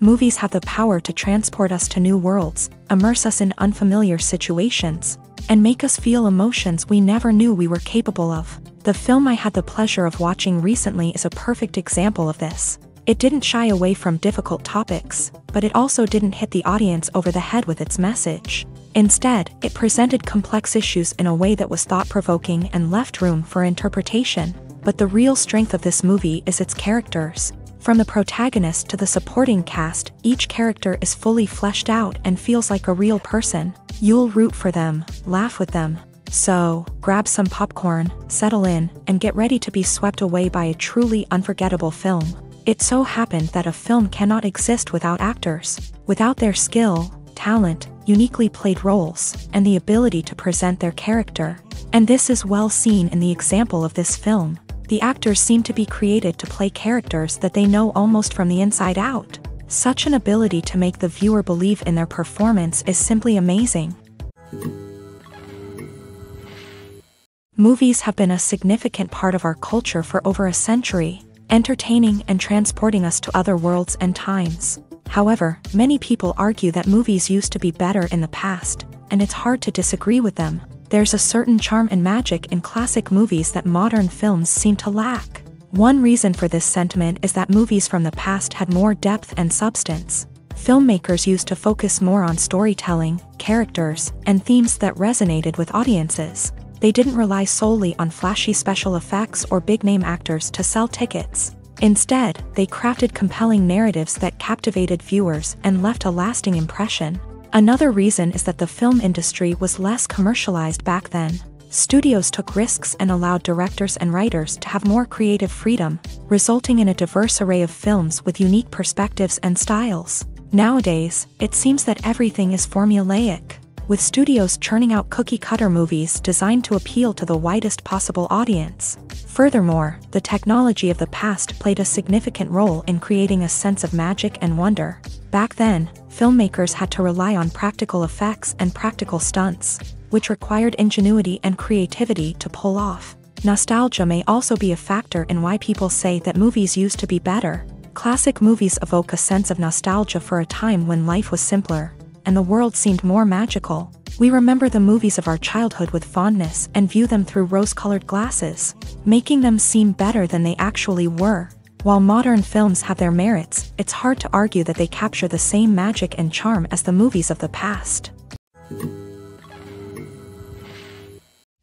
Movies have the power to transport us to new worlds, immerse us in unfamiliar situations, and make us feel emotions we never knew we were capable of. The film I had the pleasure of watching recently is a perfect example of this. It didn't shy away from difficult topics, but it also didn't hit the audience over the head with its message. Instead, it presented complex issues in a way that was thought-provoking and left room for interpretation. But the real strength of this movie is its characters. From the protagonist to the supporting cast, each character is fully fleshed out and feels like a real person. You'll root for them, laugh with them. So, grab some popcorn, settle in, and get ready to be swept away by a truly unforgettable film. It so happened that a film cannot exist without actors. Without their skill, talent, uniquely played roles, and the ability to present their character. And this is well seen in the example of this film. The actors seem to be created to play characters that they know almost from the inside out. Such an ability to make the viewer believe in their performance is simply amazing. Movies have been a significant part of our culture for over a century, entertaining and transporting us to other worlds and times. However, many people argue that movies used to be better in the past, and it's hard to disagree with them. There's a certain charm and magic in classic movies that modern films seem to lack. One reason for this sentiment is that movies from the past had more depth and substance. Filmmakers used to focus more on storytelling, characters, and themes that resonated with audiences. They didn't rely solely on flashy special effects or big-name actors to sell tickets. Instead, they crafted compelling narratives that captivated viewers and left a lasting impression. Another reason is that the film industry was less commercialized back then. Studios took risks and allowed directors and writers to have more creative freedom, resulting in a diverse array of films with unique perspectives and styles. Nowadays, it seems that everything is formulaic, with studios churning out cookie-cutter movies designed to appeal to the widest possible audience. Furthermore, the technology of the past played a significant role in creating a sense of magic and wonder. Back then, filmmakers had to rely on practical effects and practical stunts, which required ingenuity and creativity to pull off. Nostalgia may also be a factor in why people say that movies used to be better. Classic movies evoke a sense of nostalgia for a time when life was simpler, and the world seemed more magical. We remember the movies of our childhood with fondness and view them through rose-colored glasses, making them seem better than they actually were. While modern films have their merits, it's hard to argue that they capture the same magic and charm as the movies of the past.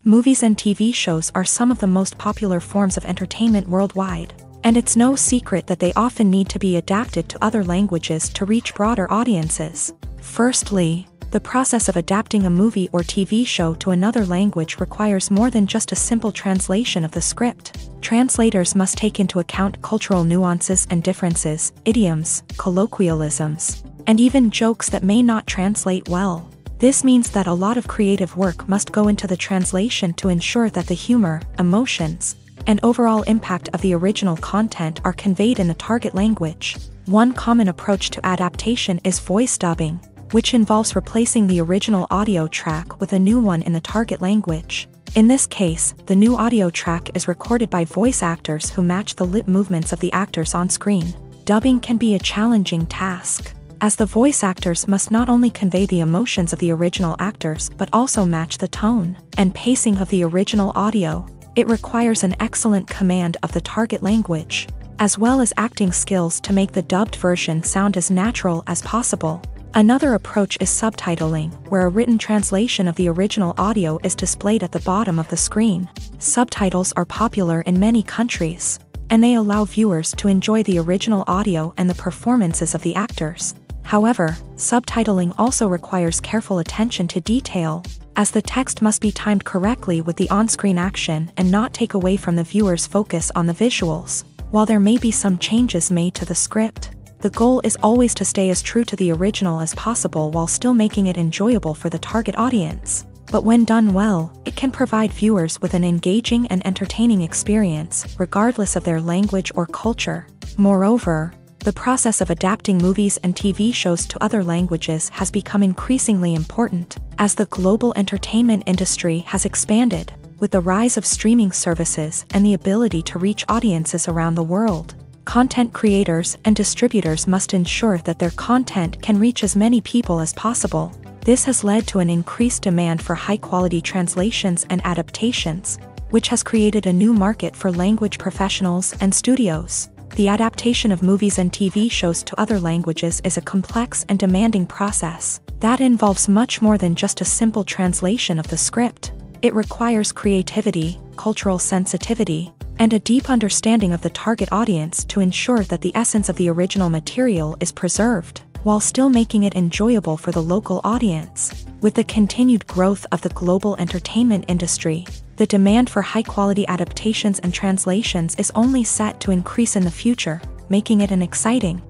Movies and TV shows are some of the most popular forms of entertainment worldwide, and it's no secret that they often need to be adapted to other languages to reach broader audiences. Firstly, the process of adapting a movie or TV show to another language requires more than just a simple translation of the script. Translators must take into account cultural nuances and differences, idioms, colloquialisms, and even jokes that may not translate well. This means that a lot of creative work must go into the translation to ensure that the humor, emotions, and overall impact of the original content are conveyed in the target language. One common approach to adaptation is voice dubbing, which involves replacing the original audio track with a new one in the target language. In this case, the new audio track is recorded by voice actors who match the lip movements of the actors on screen. Dubbing can be a challenging task, as the voice actors must not only convey the emotions of the original actors but also match the tone and pacing of the original audio. It requires an excellent command of the target language, as well as acting skills to make the dubbed version sound as natural as possible. Another approach is subtitling, where a written translation of the original audio is displayed at the bottom of the screen. Subtitles are popular in many countries, and they allow viewers to enjoy the original audio and the performances of the actors. However, subtitling also requires careful attention to detail, as the text must be timed correctly with the on-screen action and not take away from the viewer's focus on the visuals. While there may be some changes made to the script, the goal is always to stay as true to the original as possible while still making it enjoyable for the target audience. But when done well, it can provide viewers with an engaging and entertaining experience, regardless of their language or culture. Moreover, the process of adapting movies and TV shows to other languages has become increasingly important, as the global entertainment industry has expanded, with the rise of streaming services and the ability to reach audiences around the world. Content creators and distributors must ensure that their content can reach as many people as possible. This has led to an increased demand for high-quality translations and adaptations, which has created a new market for language professionals and studios. The adaptation of movies and TV shows to other languages is a complex and demanding process that involves much more than just a simple translation of the script. It requires creativity, cultural sensitivity, and a deep understanding of the target audience to ensure that the essence of the original material is preserved, while still making it enjoyable for the local audience. With the continued growth of the global entertainment industry, the demand for high-quality adaptations and translations is only set to increase in the future, making it an exciting.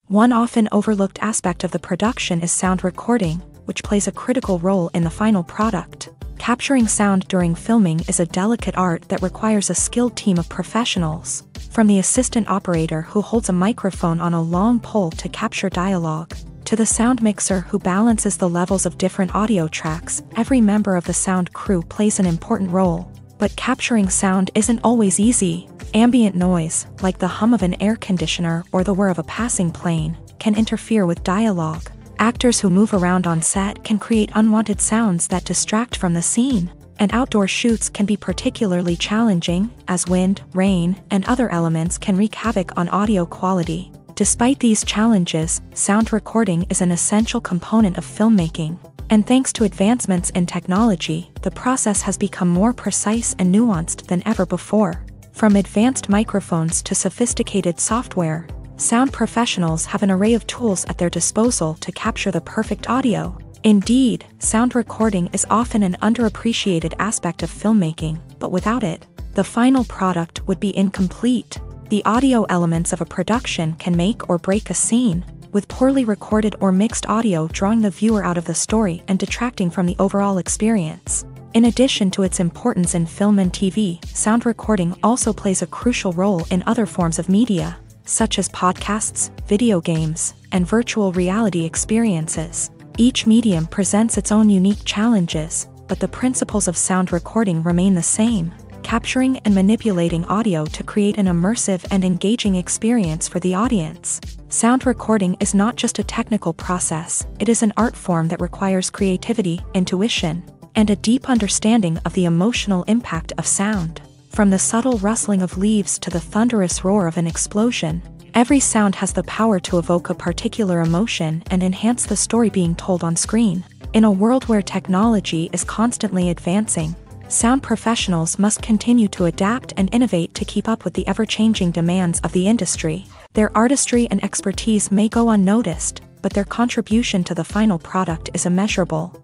One often overlooked aspect of the production is sound recording, which plays a critical role in the final product. Capturing sound during filming is a delicate art that requires a skilled team of professionals, from the assistant operator who holds a microphone on a long pole to capture dialogue, to the sound mixer who balances the levels of different audio tracks. Every member of the sound crew plays an important role. But capturing sound isn't always easy. Ambient noise, like the hum of an air conditioner or the whir of a passing plane, can interfere with dialogue. Actors who move around on set can create unwanted sounds that distract from the scene, and outdoor shoots can be particularly challenging, as wind, rain, and other elements can wreak havoc on audio quality. Despite these challenges, sound recording is an essential component of filmmaking, and thanks to advancements in technology, the process has become more precise and nuanced than ever before. From advanced microphones to sophisticated software, sound professionals have an array of tools at their disposal to capture the perfect audio. Indeed, sound recording is often an underappreciated aspect of filmmaking, but without it, the final product would be incomplete. The audio elements of a production can make or break a scene, with poorly recorded or mixed audio drawing the viewer out of the story and detracting from the overall experience. In addition to its importance in film and TV, sound recording also plays a crucial role in other forms of media, such as podcasts, video games, and virtual reality experiences. Each medium presents its own unique challenges, but the principles of sound recording remain the same: capturing and manipulating audio to create an immersive and engaging experience for the audience. Sound recording is not just a technical process, it is an art form that requires creativity, intuition, and a deep understanding of the emotional impact of sound. From the subtle rustling of leaves to the thunderous roar of an explosion, every sound has the power to evoke a particular emotion and enhance the story being told on screen. In a world where technology is constantly advancing, sound professionals must continue to adapt and innovate to keep up with the ever-changing demands of the industry. Their artistry and expertise may go unnoticed, but their contribution to the final product is immeasurable.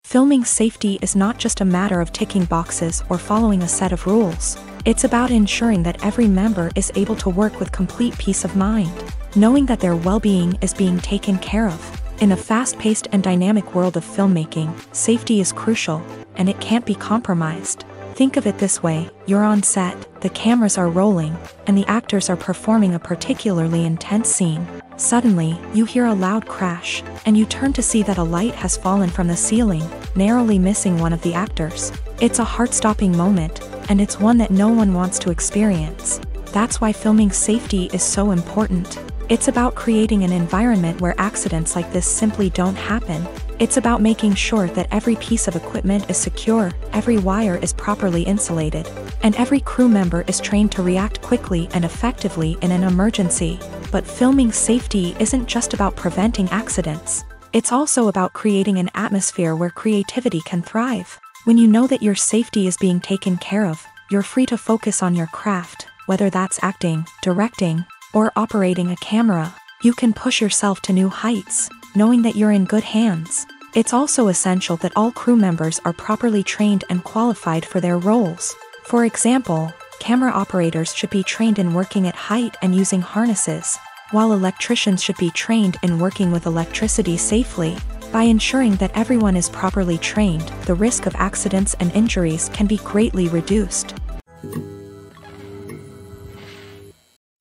Filming safety is not just a matter of ticking boxes or following a set of rules. It's about ensuring that every member is able to work with complete peace of mind, knowing that their well-being is being taken care of. In a fast-paced and dynamic world of filmmaking, safety is crucial, and it can't be compromised. Think of it this way: you're on set, the cameras are rolling, and the actors are performing a particularly intense scene. Suddenly, you hear a loud crash, and you turn to see that a light has fallen from the ceiling, narrowly missing one of the actors. It's a heart-stopping moment, and it's one that no one wants to experience. That's why filming safety is so important. It's about creating an environment where accidents like this simply don't happen. It's about making sure that every piece of equipment is secure, every wire is properly insulated, and every crew member is trained to react quickly and effectively in an emergency. But filming safety isn't just about preventing accidents. It's also about creating an atmosphere where creativity can thrive. When you know that your safety is being taken care of, you're free to focus on your craft, whether that's acting, directing, or operating a camera. You can push yourself to new heights, knowing that you're in good hands. It's also essential that all crew members are properly trained and qualified for their roles. For example, camera operators should be trained in working at height and using harnesses, while electricians should be trained in working with electricity safely. By ensuring that everyone is properly trained, the risk of accidents and injuries can be greatly reduced.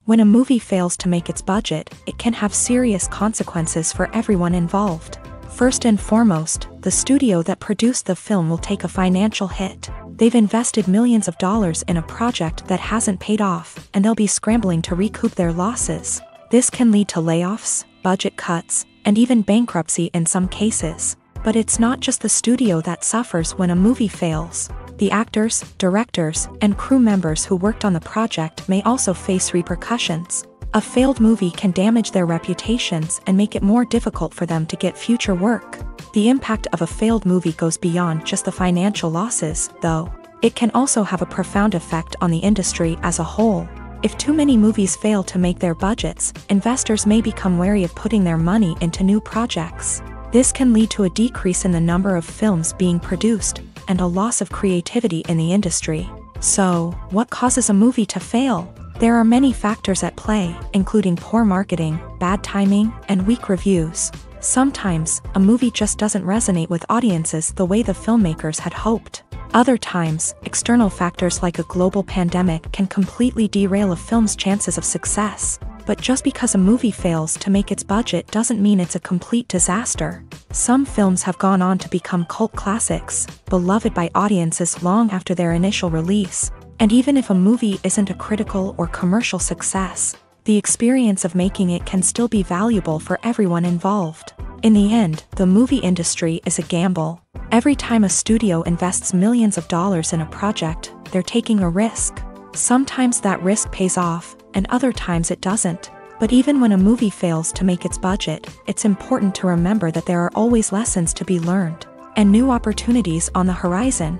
When a movie fails to make its budget, it can have serious consequences for everyone involved. First and foremost, the studio that produced the film will take a financial hit. They've invested millions of dollars in a project that hasn't paid off, and they'll be scrambling to recoup their losses. This can lead to layoffs, budget cuts, and even bankruptcy in some cases. But it's not just the studio that suffers when a movie fails. The actors, directors, and crew members who worked on the project may also face repercussions. A failed movie can damage their reputations and make it more difficult for them to get future work. The impact of a failed movie goes beyond just the financial losses, though. It can also have a profound effect on the industry as a whole. If too many movies fail to make their budgets, investors may become wary of putting their money into new projects. This can lead to a decrease in the number of films being produced, and a loss of creativity in the industry. So, what causes a movie to fail? There are many factors at play, including poor marketing, bad timing, and weak reviews. Sometimes, a movie just doesn't resonate with audiences the way the filmmakers had hoped. Other times, external factors like a global pandemic can completely derail a film's chances of success. But just because a movie fails to make its budget doesn't mean it's a complete disaster. Some films have gone on to become cult classics, beloved by audiences long after their initial release. And even if a movie isn't a critical or commercial success, the experience of making it can still be valuable for everyone involved. In the end, the movie industry is a gamble. Every time a studio invests millions of dollars in a project, they're taking a risk. Sometimes that risk pays off, and other times it doesn't. But even when a movie fails to make its budget, it's important to remember that there are always lessons to be learned, and new opportunities on the horizon.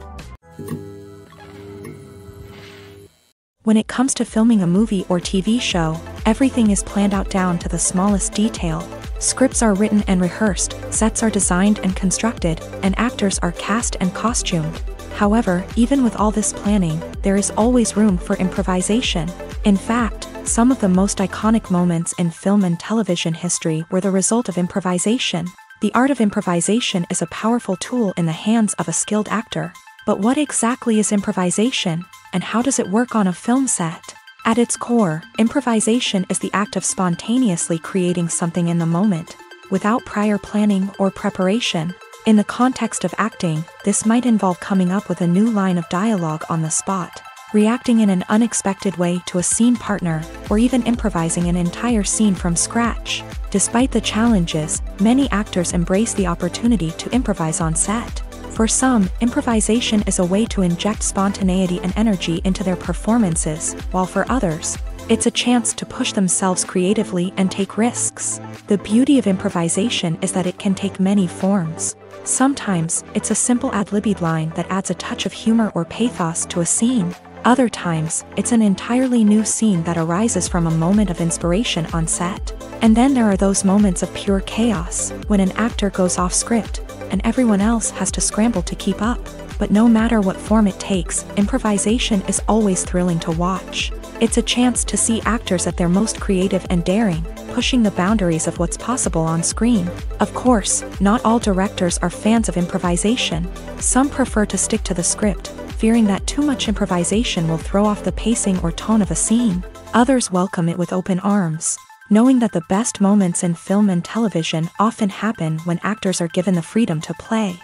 When it comes to filming a movie or TV show, everything is planned out down to the smallest detail. Scripts are written and rehearsed, sets are designed and constructed, and actors are cast and costumed. However, even with all this planning, there is always room for improvisation. In fact, some of the most iconic moments in film and television history were the result of improvisation. The art of improvisation is a powerful tool in the hands of a skilled actor. But what exactly is improvisation, and how does it work on a film set? At its core, improvisation is the act of spontaneously creating something in the moment, without prior planning or preparation. In the context of acting, this might involve coming up with a new line of dialogue on the spot, reacting in an unexpected way to a scene partner, or even improvising an entire scene from scratch. Despite the challenges, many actors embrace the opportunity to improvise on set. For some, improvisation is a way to inject spontaneity and energy into their performances, while for others, it's a chance to push themselves creatively and take risks. The beauty of improvisation is that it can take many forms. Sometimes, it's a simple ad-libbed line that adds a touch of humor or pathos to a scene. Other times, it's an entirely new scene that arises from a moment of inspiration on set. And then there are those moments of pure chaos, when an actor goes off script, and everyone else has to scramble to keep up. But no matter what form it takes, improvisation is always thrilling to watch. It's a chance to see actors at their most creative and daring, pushing the boundaries of what's possible on screen. Of course, not all directors are fans of improvisation. Some prefer to stick to the script, fearing that too much improvisation will throw off the pacing or tone of a scene. Others welcome it with open arms, knowing that the best moments in film and television often happen when actors are given the freedom to play.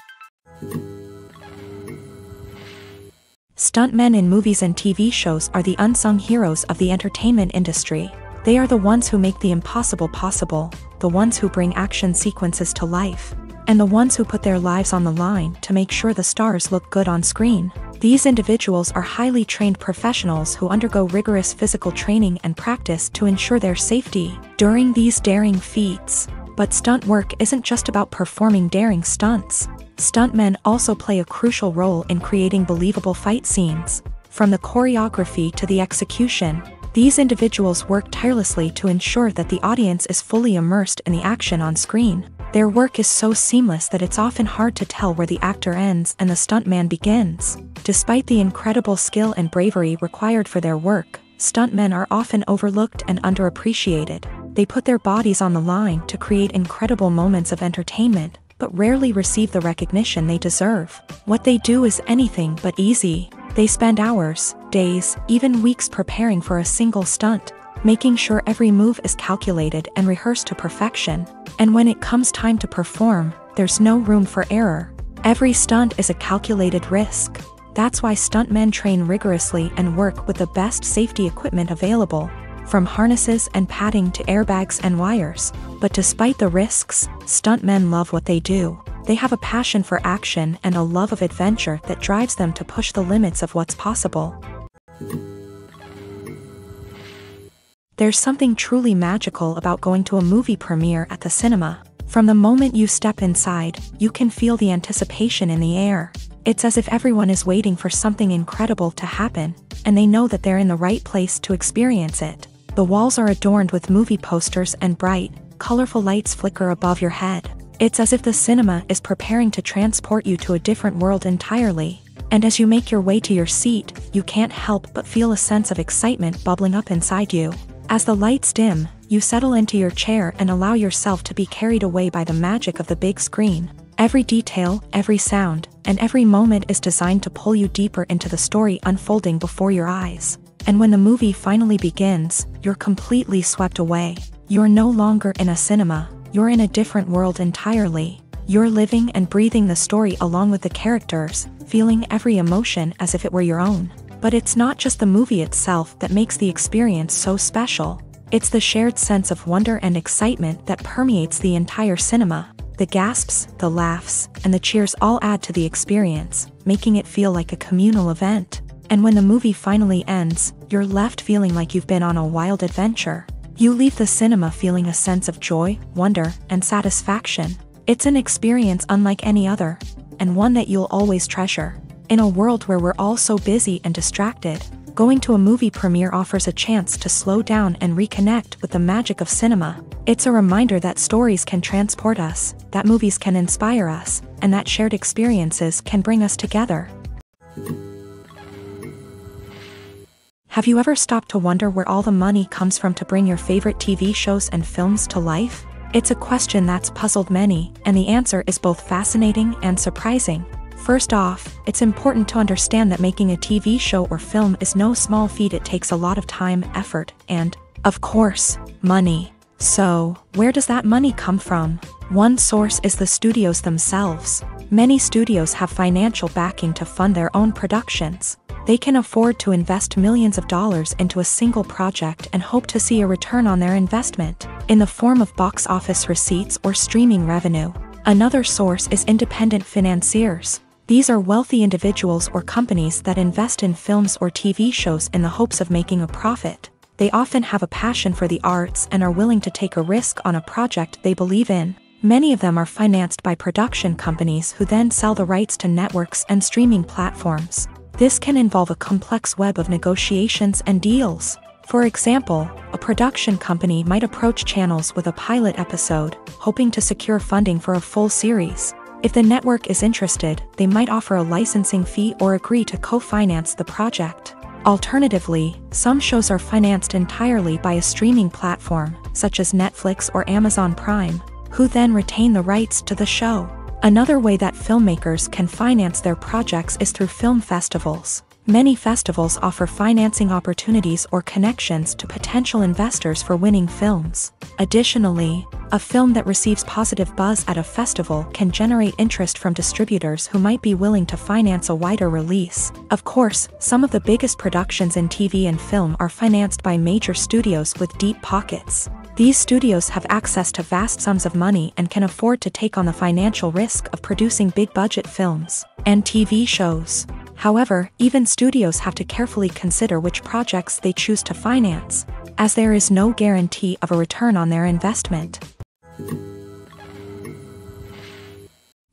Stuntmen in movies and TV shows are the unsung heroes of the entertainment industry. They are the ones who make the impossible possible, the ones who bring action sequences to life, and the ones who put their lives on the line to make sure the stars look good on screen. These individuals are highly trained professionals who undergo rigorous physical training and practice to ensure their safety during these daring feats. But stunt work isn't just about performing daring stunts. Stuntmen also play a crucial role in creating believable fight scenes. From the choreography to the execution, these individuals work tirelessly to ensure that the audience is fully immersed in the action on screen. Their work is so seamless that it's often hard to tell where the actor ends and the stuntman begins. Despite the incredible skill and bravery required for their work, stuntmen are often overlooked and underappreciated. They put their bodies on the line to create incredible moments of entertainment, but rarely receive the recognition they deserve. What they do is anything but easy. They spend hours, days, even weeks preparing for a single stunt, making sure every move is calculated and rehearsed to perfection. And when it comes time to perform, there's no room for error. Every stunt is a calculated risk. That's why stuntmen train rigorously and work with the best safety equipment available, from harnesses and padding to airbags and wires. But despite the risks, stuntmen love what they do. They have a passion for action and a love of adventure that drives them to push the limits of what's possible. There's something truly magical about going to a movie premiere at the cinema. From the moment you step inside, you can feel the anticipation in the air. It's as if everyone is waiting for something incredible to happen, and they know that they're in the right place to experience it. The walls are adorned with movie posters and bright, colorful lights flicker above your head. It's as if the cinema is preparing to transport you to a different world entirely. And as you make your way to your seat, you can't help but feel a sense of excitement bubbling up inside you. As the lights dim, you settle into your chair and allow yourself to be carried away by the magic of the big screen. Every detail, every sound, and every moment is designed to pull you deeper into the story unfolding before your eyes. And when the movie finally begins, you're completely swept away. You're no longer in a cinema, you're in a different world entirely. You're living and breathing the story along with the characters, feeling every emotion as if it were your own. But it's not just the movie itself that makes the experience so special. It's the shared sense of wonder and excitement that permeates the entire cinema. The gasps, the laughs, and the cheers all add to the experience, making it feel like a communal event. And when the movie finally ends, you're left feeling like you've been on a wild adventure. You leave the cinema feeling a sense of joy, wonder, and satisfaction. It's an experience unlike any other, and one that you'll always treasure. In a world where we're all so busy and distracted, going to a movie premiere offers a chance to slow down and reconnect with the magic of cinema. It's a reminder that stories can transport us, that movies can inspire us, and that shared experiences can bring us together. Have you ever stopped to wonder where all the money comes from to bring your favorite TV shows and films to life? It's a question that's puzzled many, and the answer is both fascinating and surprising. First off, it's important to understand that making a TV show or film is no small feat. It takes a lot of time, effort, and, of course, money. So, where does that money come from? One source is the studios themselves. Many studios have financial backing to fund their own productions. They can afford to invest millions of dollars into a single project and hope to see a return on their investment, in the form of box office receipts or streaming revenue. Another source is independent financiers. These are wealthy individuals or companies that invest in films or TV shows in the hopes of making a profit. They often have a passion for the arts and are willing to take a risk on a project they believe in. Many of them are financed by production companies who then sell the rights to networks and streaming platforms. This can involve a complex web of negotiations and deals. For example, a production company might approach channels with a pilot episode, hoping to secure funding for a full series. If the network is interested, they might offer a licensing fee or agree to co-finance the project. Alternatively, some shows are financed entirely by a streaming platform, such as Netflix or Amazon Prime, who then retain the rights to the show. Another way that filmmakers can finance their projects is through film festivals. Many festivals offer financing opportunities or connections to potential investors for winning films. Additionally, a film that receives positive buzz at a festival can generate interest from distributors who might be willing to finance a wider release. Of course, some of the biggest productions in TV and film are financed by major studios with deep pockets. These studios have access to vast sums of money and can afford to take on the financial risk of producing big-budget films and TV shows. However, even studios have to carefully consider which projects they choose to finance, as there is no guarantee of a return on their investment.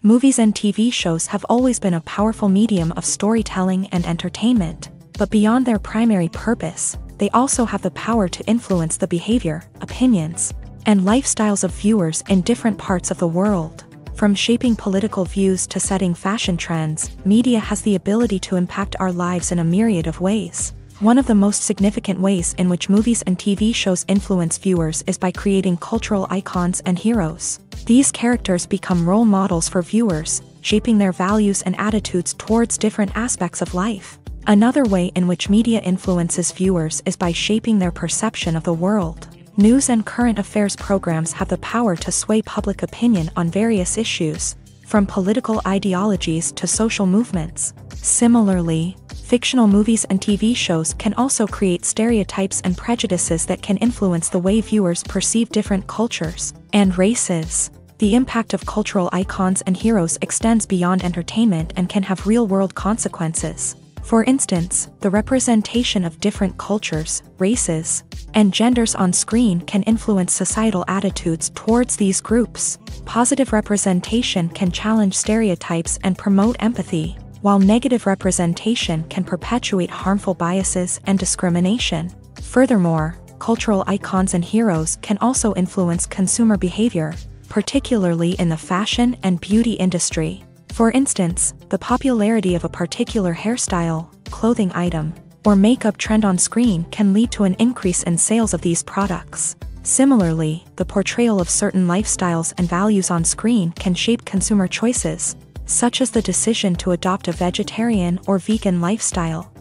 Movies and TV shows have always been a powerful medium of storytelling and entertainment, but beyond their primary purpose, they also have the power to influence the behavior, opinions, and lifestyles of viewers in different parts of the world. From shaping political views to setting fashion trends, media has the ability to impact our lives in a myriad of ways. One of the most significant ways in which movies and TV shows influence viewers is by creating cultural icons and heroes. These characters become role models for viewers, shaping their values and attitudes towards different aspects of life. Another way in which media influences viewers is by shaping their perception of the world. News and current affairs programs have the power to sway public opinion on various issues, from political ideologies to social movements. Similarly, fictional movies and TV shows can also create stereotypes and prejudices that can influence the way viewers perceive different cultures and races. The impact of cultural icons and heroes extends beyond entertainment and can have real-world consequences. For instance, the representation of different cultures, races, and genders on screen can influence societal attitudes towards these groups. Positive representation can challenge stereotypes and promote empathy, while negative representation can perpetuate harmful biases and discrimination. Furthermore, cultural icons and heroes can also influence consumer behavior, particularly in the fashion and beauty industry. For instance, the popularity of a particular hairstyle, clothing item, or makeup trend on screen can lead to an increase in sales of these products. Similarly, the portrayal of certain lifestyles and values on screen can shape consumer choices, such as the decision to adopt a vegetarian or vegan lifestyle.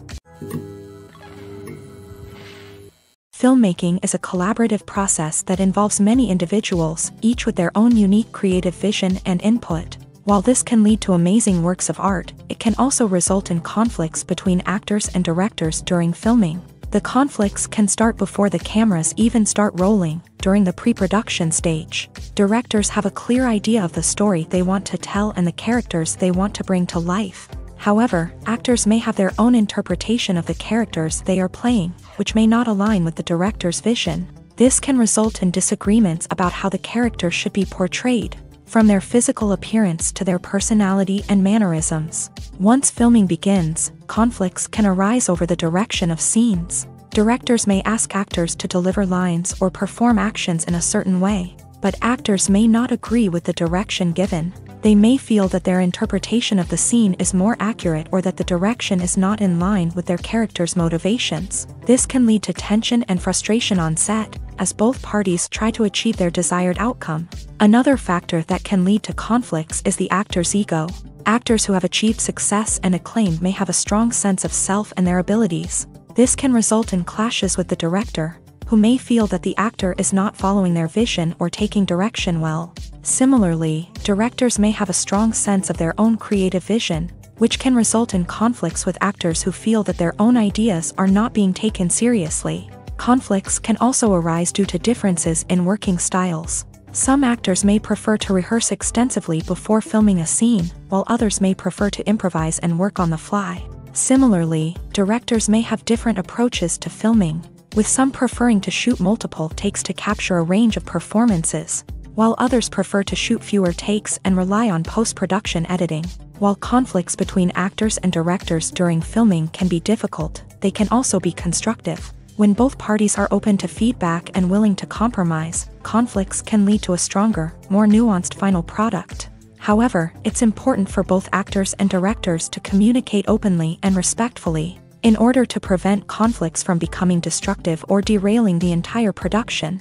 Filmmaking is a collaborative process that involves many individuals, each with their own unique creative vision and input. While this can lead to amazing works of art, it can also result in conflicts between actors and directors during filming. The conflicts can start before the cameras even start rolling, during the pre-production stage. Directors have a clear idea of the story they want to tell and the characters they want to bring to life. However, actors may have their own interpretation of the characters they are playing, which may not align with the director's vision. This can result in disagreements about how the character should be portrayed, from their physical appearance to their personality and mannerisms. Once filming begins, conflicts can arise over the direction of scenes. Directors may ask actors to deliver lines or perform actions in a certain way, but actors may not agree with the direction given. They may feel that their interpretation of the scene is more accurate or that the direction is not in line with their character's motivations. This can lead to tension and frustration on set, as both parties try to achieve their desired outcome. Another factor that can lead to conflicts is the actor's ego. Actors who have achieved success and acclaim may have a strong sense of self and their abilities. This can result in clashes with the director, who may feel that the actor is not following their vision or taking direction well. Similarly, directors may have a strong sense of their own creative vision, which can result in conflicts with actors who feel that their own ideas are not being taken seriously. Conflicts can also arise due to differences in working styles. Some actors may prefer to rehearse extensively before filming a scene, while others may prefer to improvise and work on the fly. Similarly, directors may have different approaches to filming, with some preferring to shoot multiple takes to capture a range of performances, while others prefer to shoot fewer takes and rely on post-production editing. While conflicts between actors and directors during filming can be difficult, they can also be constructive. When both parties are open to feedback and willing to compromise, conflicts can lead to a stronger, more nuanced final product. However, it's important for both actors and directors to communicate openly and respectfully, in order to prevent conflicts from becoming destructive or derailing the entire production.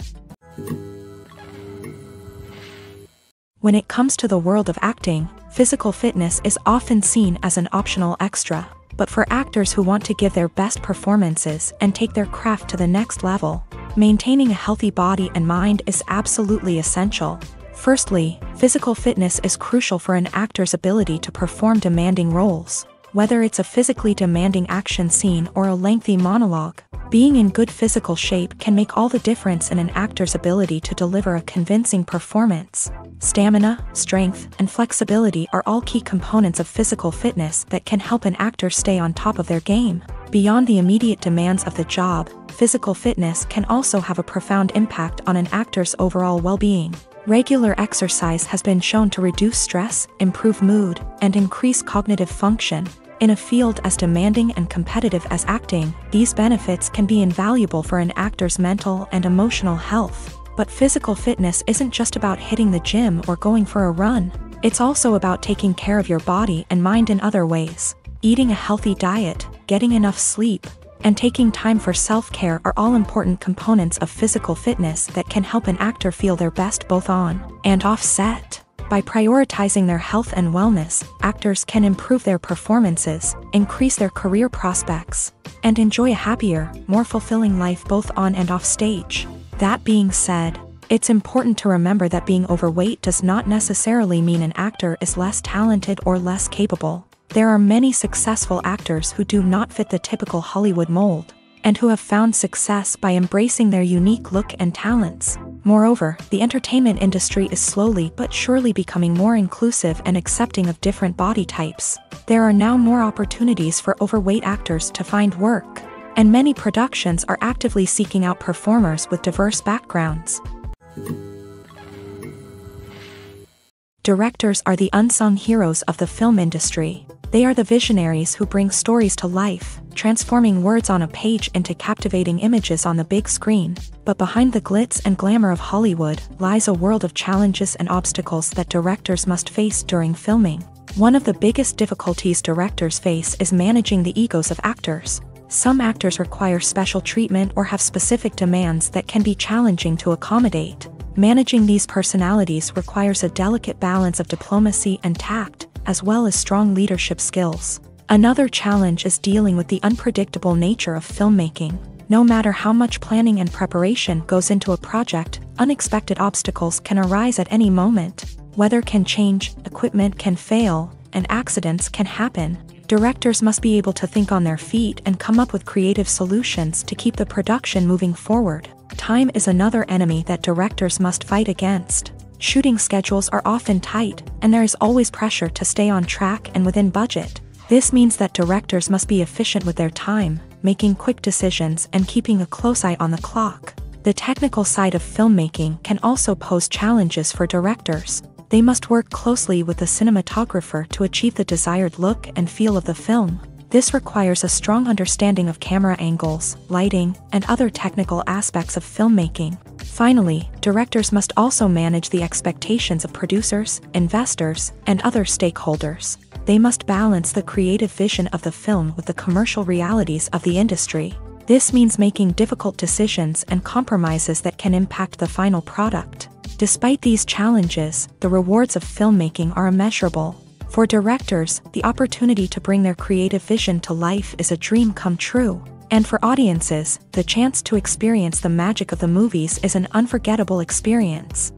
When it comes to the world of acting, physical fitness is often seen as an optional extra. But for actors who want to give their best performances and take their craft to the next level, maintaining a healthy body and mind is absolutely essential. Firstly, physical fitness is crucial for an actor's ability to perform demanding roles. Whether it's a physically demanding action scene or a lengthy monologue, being in good physical shape can make all the difference in an actor's ability to deliver a convincing performance. Stamina, strength, and flexibility are all key components of physical fitness that can help an actor stay on top of their game. Beyond the immediate demands of the job, physical fitness can also have a profound impact on an actor's overall well-being. Regular exercise has been shown to reduce stress, improve mood, and increase cognitive function. In a field as demanding and competitive as acting, these benefits can be invaluable for an actor's mental and emotional health. But physical fitness isn't just about hitting the gym or going for a run. It's also about taking care of your body and mind in other ways. Eating a healthy diet, getting enough sleep, and taking time for self-care are all important components of physical fitness that can help an actor feel their best both on and off set. By prioritizing their health and wellness, actors can improve their performances, increase their career prospects, and enjoy a happier, more fulfilling life both on and off stage. That being said, it's important to remember that being overweight does not necessarily mean an actor is less talented or less capable. There are many successful actors who do not fit the typical Hollywood mold, and who have found success by embracing their unique look and talents. Moreover, the entertainment industry is slowly but surely becoming more inclusive and accepting of different body types. There are now more opportunities for overweight actors to find work, and many productions are actively seeking out performers with diverse backgrounds. Directors are the unsung heroes of the film industry. They are the visionaries who bring stories to life, transforming words on a page into captivating images on the big screen. But behind the glitz and glamour of Hollywood lies a world of challenges and obstacles that directors must face during filming. One of the biggest difficulties directors face is managing the egos of actors. Some actors require special treatment or have specific demands that can be challenging to accommodate. Managing these personalities requires a delicate balance of diplomacy and tact, as well as strong leadership skills. Another challenge is dealing with the unpredictable nature of filmmaking. No matter how much planning and preparation goes into a project, unexpected obstacles can arise at any moment. Weather can change, equipment can fail, and accidents can happen. Directors must be able to think on their feet and come up with creative solutions to keep the production moving forward. Time is another enemy that directors must fight against. Shooting schedules are often tight, and there is always pressure to stay on track and within budget. This means that directors must be efficient with their time, making quick decisions and keeping a close eye on the clock. The technical side of filmmaking can also pose challenges for directors. They must work closely with the cinematographer to achieve the desired look and feel of the film. This requires a strong understanding of camera angles, lighting, and other technical aspects of filmmaking. Finally, directors must also manage the expectations of producers, investors, and other stakeholders. They must balance the creative vision of the film with the commercial realities of the industry. This means making difficult decisions and compromises that can impact the final product. Despite these challenges, the rewards of filmmaking are immeasurable. For directors, the opportunity to bring their creative vision to life is a dream come true. And for audiences, the chance to experience the magic of the movies is an unforgettable experience.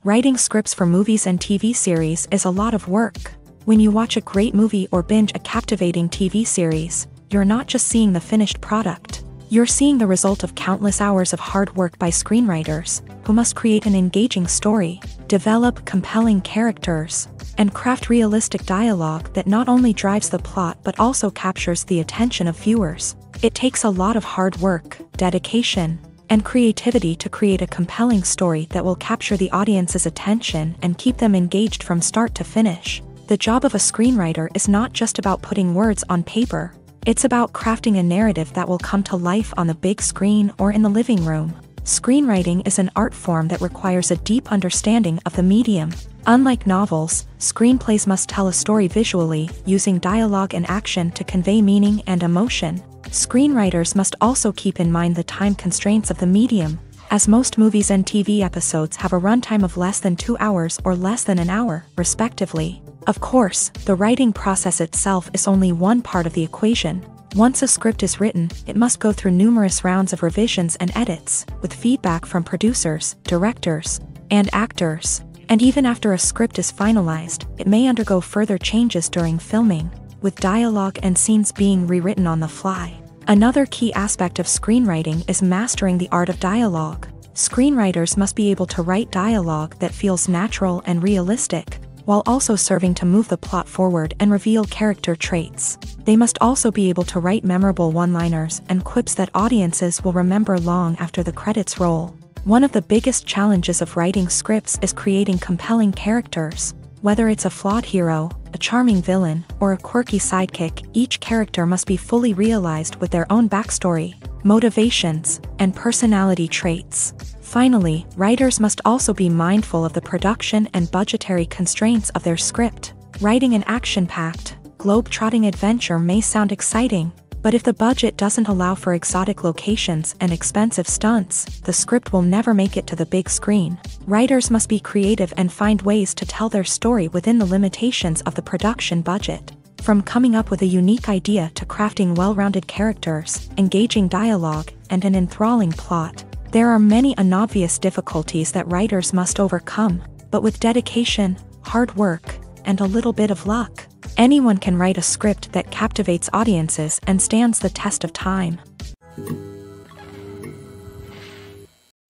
Writing scripts for movies and TV series is a lot of work. When you watch a great movie or binge a captivating TV series, you're not just seeing the finished product. You're seeing the result of countless hours of hard work by screenwriters, who must create an engaging story, develop compelling characters, and craft realistic dialogue that not only drives the plot but also captures the attention of viewers. It takes a lot of hard work, dedication, and creativity to create a compelling story that will capture the audience's attention and keep them engaged from start to finish. The job of a screenwriter is not just about putting words on paper. It's about crafting a narrative that will come to life on the big screen or in the living room. Screenwriting is an art form that requires a deep understanding of the medium. Unlike novels, screenplays must tell a story visually, using dialogue and action to convey meaning and emotion. Screenwriters must also keep in mind the time constraints of the medium, as most movies and TV episodes have a runtime of less than 2 hours or less than an hour, respectively. Of course, the writing process itself is only one part of the equation. Once a script is written, it must go through numerous rounds of revisions and edits, with feedback from producers, directors, and actors. And even after a script is finalized, it may undergo further changes during filming, with dialogue and scenes being rewritten on the fly. Another key aspect of screenwriting is mastering the art of dialogue. Screenwriters must be able to write dialogue that feels natural and realistic, while also serving to move the plot forward and reveal character traits. They must also be able to write memorable one-liners and quips that audiences will remember long after the credits roll. One of the biggest challenges of writing scripts is creating compelling characters. Whether it's a flawed hero, a charming villain, or a quirky sidekick, each character must be fully realized with their own backstory, motivations, and personality traits. Finally, writers must also be mindful of the production and budgetary constraints of their script. Writing an action-packed, globe-trotting adventure may sound exciting, but if the budget doesn't allow for exotic locations and expensive stunts, the script will never make it to the big screen. Writers must be creative and find ways to tell their story within the limitations of the production budget. From coming up with a unique idea to crafting well-rounded characters, engaging dialogue, and an enthralling plot, there are many unobvious difficulties that writers must overcome, but with dedication, hard work, and a little bit of luck, anyone can write a script that captivates audiences and stands the test of time.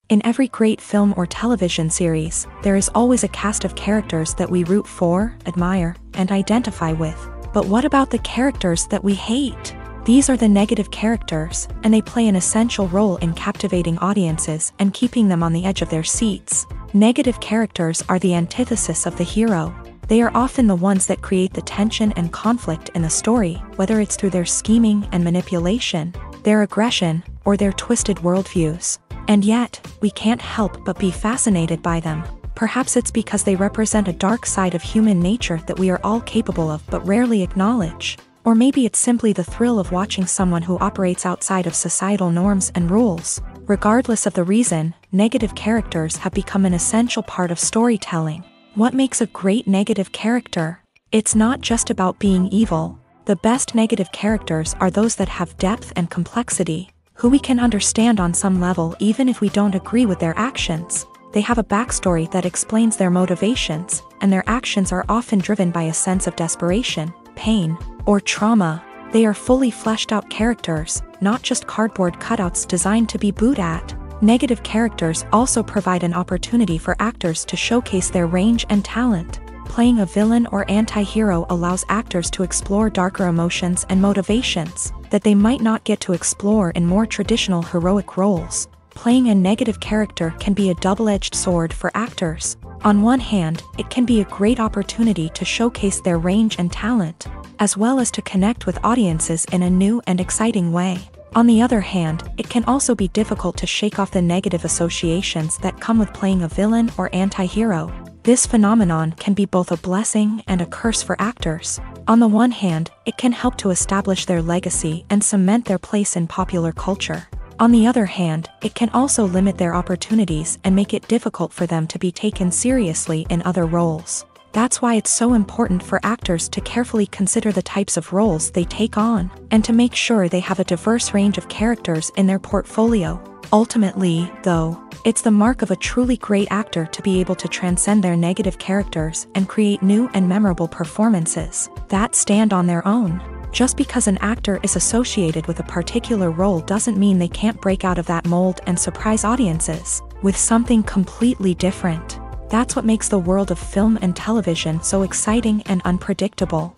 In every great film or television series, there is always a cast of characters that we root for, admire, and identify with. But what about the characters that we hate? These are the negative characters, and they play an essential role in captivating audiences and keeping them on the edge of their seats. Negative characters are the antithesis of the hero. They are often the ones that create the tension and conflict in the story, whether it's through their scheming and manipulation, their aggression, or their twisted worldviews. And yet, we can't help but be fascinated by them. Perhaps it's because they represent a dark side of human nature that we are all capable of but rarely acknowledge. Or maybe it's simply the thrill of watching someone who operates outside of societal norms and rules. Regardless of the reason, negative characters have become an essential part of storytelling. What makes a great negative character? It's not just about being evil. The best negative characters are those that have depth and complexity, who we can understand on some level even if we don't agree with their actions. They have a backstory that explains their motivations, and their actions are often driven by a sense of desperation, pain, or trauma. They are fully fleshed out characters, not just cardboard cutouts designed to be booed at. Negative characters also provide an opportunity for actors to showcase their range and talent. Playing a villain or anti-hero allows actors to explore darker emotions and motivations that they might not get to explore in more traditional heroic roles. Playing a negative character can be a double-edged sword for actors. On one hand, it can be a great opportunity to showcase their range and talent, as well as to connect with audiences in a new and exciting way. On the other hand, it can also be difficult to shake off the negative associations that come with playing a villain or anti-hero. This phenomenon can be both a blessing and a curse for actors. On the one hand, it can help to establish their legacy and cement their place in popular culture. On the other hand, it can also limit their opportunities and make it difficult for them to be taken seriously in other roles. That's why it's so important for actors to carefully consider the types of roles they take on, and to make sure they have a diverse range of characters in their portfolio. Ultimately, though, it's the mark of a truly great actor to be able to transcend their negative characters and create new and memorable performances that stand on their own. Just because an actor is associated with a particular role doesn't mean they can't break out of that mold and surprise audiences with something completely different. That's what makes the world of film and television so exciting and unpredictable.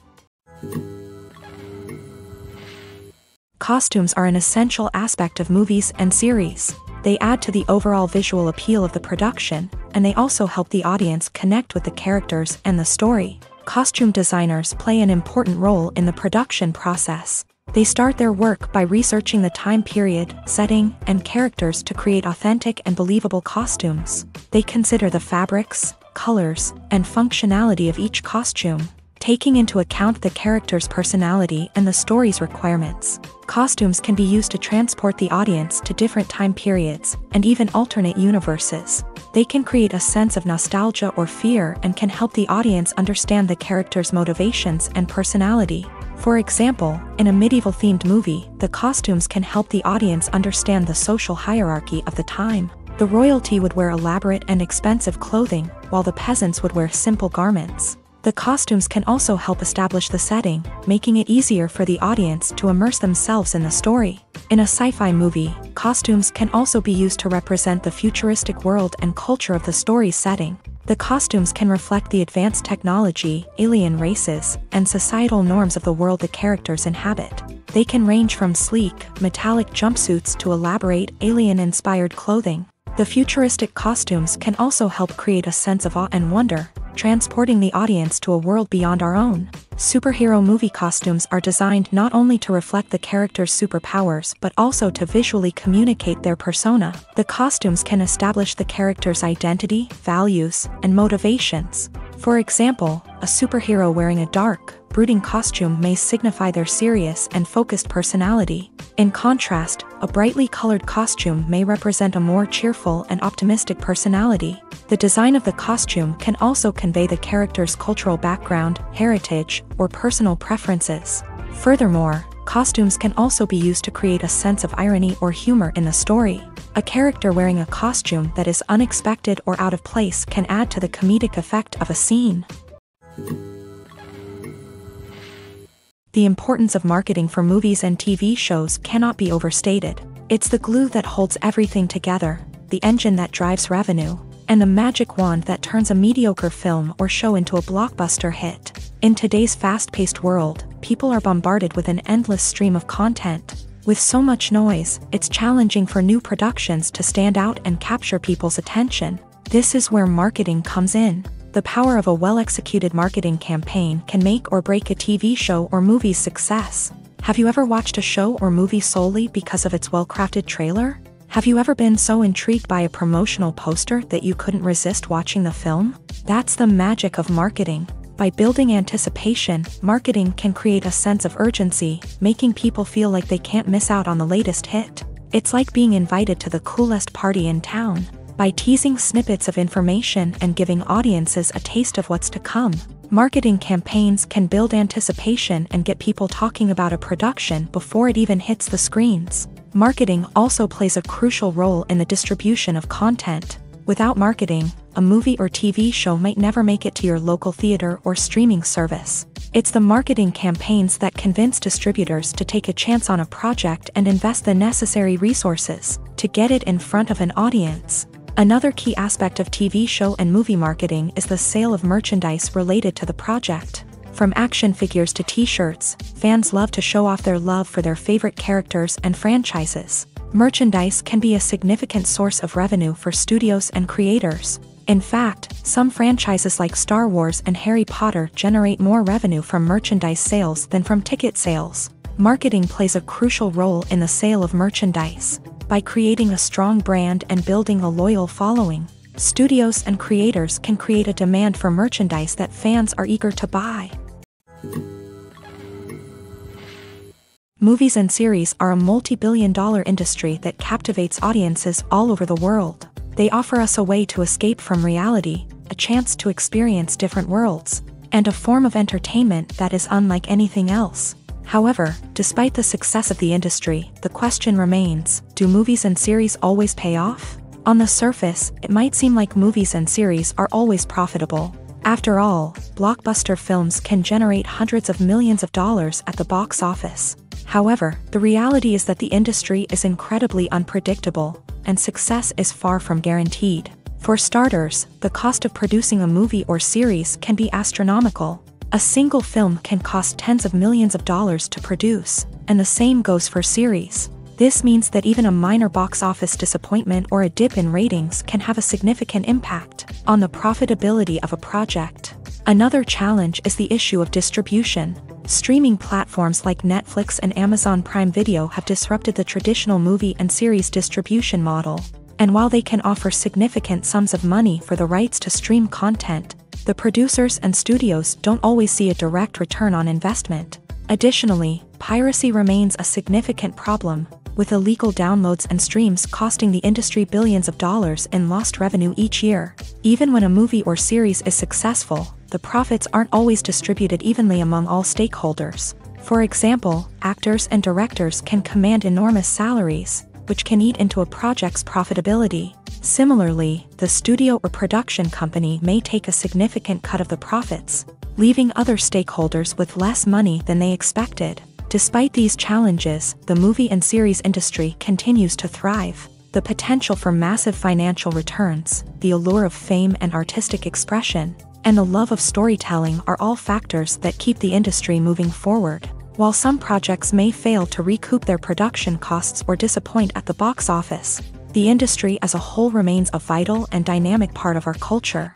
Costumes are an essential aspect of movies and series. They add to the overall visual appeal of the production, and they also help the audience connect with the characters and the story. Costume designers play an important role in the production process. They start their work by researching the time period, setting, and characters to create authentic and believable costumes. They consider the fabrics, colors, and functionality of each costume, taking into account the character's personality and the story's requirements. Costumes can be used to transport the audience to different time periods and even alternate universes. They can create a sense of nostalgia or fear and can help the audience understand the character's motivations and personality. For example, in a medieval-themed movie, the costumes can help the audience understand the social hierarchy of the time. The royalty would wear elaborate and expensive clothing, while the peasants would wear simple garments. The costumes can also help establish the setting, making it easier for the audience to immerse themselves in the story. In a sci-fi movie, costumes can also be used to represent the futuristic world and culture of the story's setting. The costumes can reflect the advanced technology, alien races, and societal norms of the world the characters inhabit. They can range from sleek, metallic jumpsuits to elaborate, alien-inspired clothing. The futuristic costumes can also help create a sense of awe and wonder, transporting the audience to a world beyond our own. Superhero movie costumes are designed not only to reflect the character's superpowers but also to visually communicate their persona. The costumes can establish the character's identity, values, and motivations. For example, a superhero wearing a dark, brooding costume may signify their serious and focused personality. In contrast, a brightly colored costume may represent a more cheerful and optimistic personality. The design of the costume can also convey the character's cultural background, heritage, or personal preferences. Furthermore, costumes can also be used to create a sense of irony or humor in the story. A character wearing a costume that is unexpected or out of place can add to the comedic effect of a scene. The importance of marketing for movies and TV shows cannot be overstated. It's the glue that holds everything together, the engine that drives revenue, and the magic wand that turns a mediocre film or show into a blockbuster hit. In today's fast-paced world, people are bombarded with an endless stream of content. With so much noise, it's challenging for new productions to stand out and capture people's attention. This is where marketing comes in. The power of a well-executed marketing campaign can make or break a TV show or movie's success. Have you ever watched a show or movie solely because of its well-crafted trailer? Have you ever been so intrigued by a promotional poster that you couldn't resist watching the film? That's the magic of marketing. By building anticipation, marketing can create a sense of urgency, making people feel like they can't miss out on the latest hit. It's like being invited to the coolest party in town. By teasing snippets of information and giving audiences a taste of what's to come, marketing campaigns can build anticipation and get people talking about a production before it even hits the screens. Marketing also plays a crucial role in the distribution of content. Without marketing, a movie or TV show might never make it to your local theater or streaming service. It's the marketing campaigns that convince distributors to take a chance on a project and invest the necessary resources to get it in front of an audience. Another key aspect of TV show and movie marketing is the sale of merchandise related to the project. From action figures to t-shirts, fans love to show off their love for their favorite characters and franchises. Merchandise can be a significant source of revenue for studios and creators. In fact, some franchises like Star Wars and Harry Potter generate more revenue from merchandise sales than from ticket sales. Marketing plays a crucial role in the sale of merchandise. By creating a strong brand and building a loyal following, studios and creators can create a demand for merchandise that fans are eager to buy. Movies and series are a multi-billion-dollar industry that captivates audiences all over the world. They offer us a way to escape from reality, a chance to experience different worlds, and a form of entertainment that is unlike anything else. However, despite the success of the industry, the question remains, do movies and series always pay off? On the surface, it might seem like movies and series are always profitable. After all, blockbuster films can generate hundreds of millions of dollars at the box office. However, the reality is that the industry is incredibly unpredictable, and success is far from guaranteed. For starters, the cost of producing a movie or series can be astronomical. A single film can cost tens of millions of dollars to produce, and the same goes for series. This means that even a minor box office disappointment or a dip in ratings can have a significant impact on the profitability of a project. Another challenge is the issue of distribution. Streaming platforms like Netflix and Amazon Prime Video have disrupted the traditional movie and series distribution model. And while they can offer significant sums of money for the rights to stream content, the producers and studios don't always see a direct return on investment. Additionally, piracy remains a significant problem, with illegal downloads and streams costing the industry billions of dollars in lost revenue each year. Even when a movie or series is successful, the profits aren't always distributed evenly among all stakeholders. For example, actors and directors can command enormous salaries, which can eat into a project's profitability. Similarly, the studio or production company may take a significant cut of the profits, leaving other stakeholders with less money than they expected. Despite these challenges, the movie and series industry continues to thrive. The potential for massive financial returns, the allure of fame and artistic expression, and the love of storytelling are all factors that keep the industry moving forward. While some projects may fail to recoup their production costs or disappoint at the box office, the industry as a whole remains a vital and dynamic part of our culture.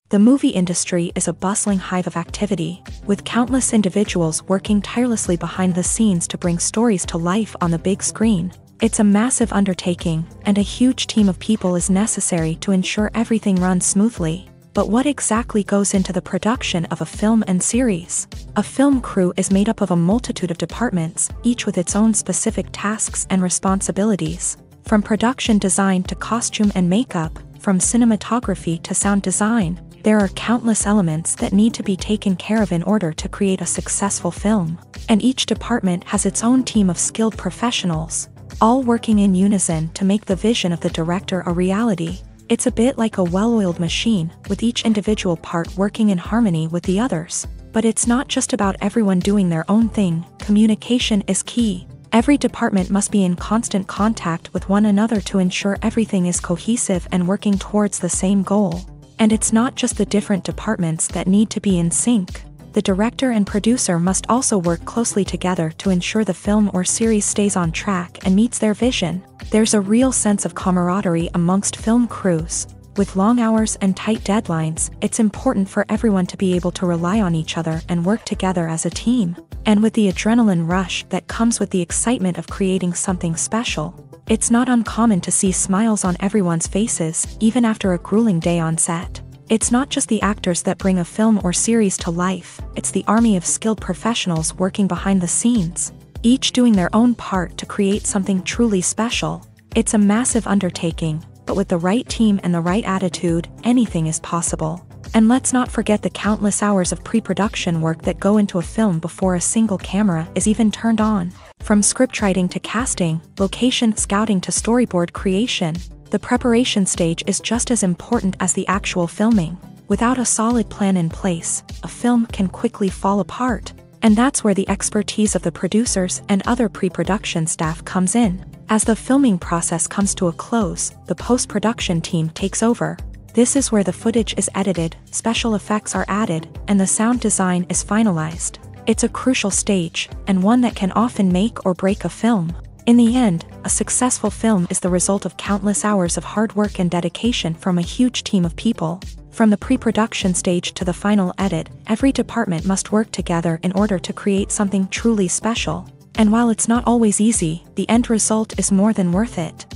The movie industry is a bustling hive of activity, with countless individuals working tirelessly behind the scenes to bring stories to life on the big screen. It's a massive undertaking, and a huge team of people is necessary to ensure everything runs smoothly. But what exactly goes into the production of a film and series? A film crew is made up of a multitude of departments, each with its own specific tasks and responsibilities. From production design to costume and makeup, from cinematography to sound design, There are countless elements that need to be taken care of in order to create a successful film, and each department has its own team of skilled professionals, all working in unison to make the vision of the director a reality. It's a bit like a well-oiled machine, with each individual part working in harmony with the others. But it's not just about everyone doing their own thing. Communication is key. Every department must be in constant contact with one another to ensure everything is cohesive and working towards the same goal. And it's not just the different departments that need to be in sync. The director and producer must also work closely together to ensure the film or series stays on track and meets their vision. There's a real sense of camaraderie amongst film crews. With long hours and tight deadlines, it's important for everyone to be able to rely on each other and work together as a team. And with the adrenaline rush that comes with the excitement of creating something special, it's not uncommon to see smiles on everyone's faces, even after a grueling day on set. It's not just the actors that bring a film or series to life, it's the army of skilled professionals working behind the scenes, each doing their own part to create something truly special. It's a massive undertaking, but with the right team and the right attitude, anything is possible. And let's not forget the countless hours of pre-production work that go into a film before a single camera is even turned on. From scriptwriting to casting, location scouting to storyboard creation, the preparation stage is just as important as the actual filming. Without a solid plan in place, a film can quickly fall apart. And that's where the expertise of the producers and other pre-production staff comes in. As the filming process comes to a close, the post-production team takes over. This is where the footage is edited, special effects are added, and the sound design is finalized. It's a crucial stage, and one that can often make or break a film. In the end, a successful film is the result of countless hours of hard work and dedication from a huge team of people. From the pre-production stage to the final edit, every department must work together in order to create something truly special. And while it's not always easy, the end result is more than worth it.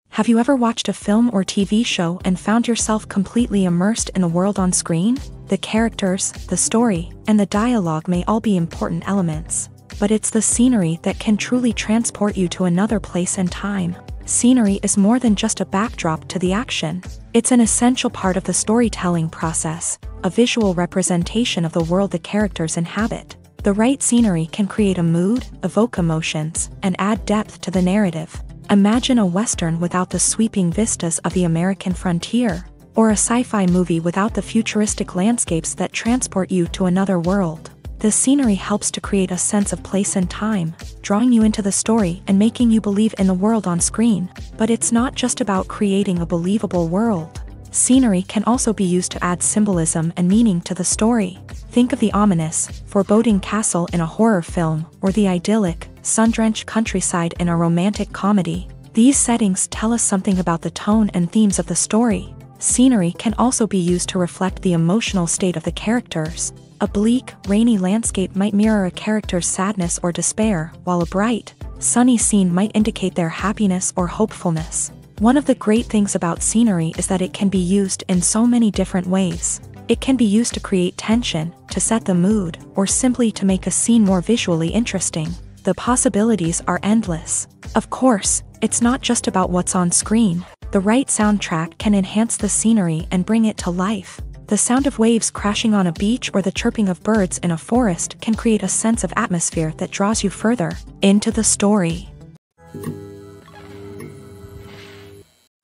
Have you ever watched a film or TV show and found yourself completely immersed in the world on screen? The characters, the story, and the dialogue may all be important elements, but it's the scenery that can truly transport you to another place and time. Scenery is more than just a backdrop to the action. It's an essential part of the storytelling process, a visual representation of the world the characters inhabit. The right scenery can create a mood, evoke emotions, and add depth to the narrative. Imagine a Western without the sweeping vistas of the American frontier, or a sci-fi movie without the futuristic landscapes that transport you to another world. The scenery helps to create a sense of place and time, drawing you into the story and making you believe in the world on screen. But it's not just about creating a believable world. Scenery can also be used to add symbolism and meaning to the story. Think of the ominous, foreboding castle in a horror film, or the idyllic, sun-drenched countryside in a romantic comedy. These settings tell us something about the tone and themes of the story. Scenery can also be used to reflect the emotional state of the characters. A bleak, rainy landscape might mirror a character's sadness or despair, while a bright, sunny scene might indicate their happiness or hopefulness. One of the great things about scenery is that it can be used in so many different ways. It can be used to create tension, to set the mood, or simply to make a scene more visually interesting. The possibilities are endless. Of course, it's not just about what's on screen. The right soundtrack can enhance the scenery and bring it to life. The sound of waves crashing on a beach or the chirping of birds in a forest can create a sense of atmosphere that draws you further into the story.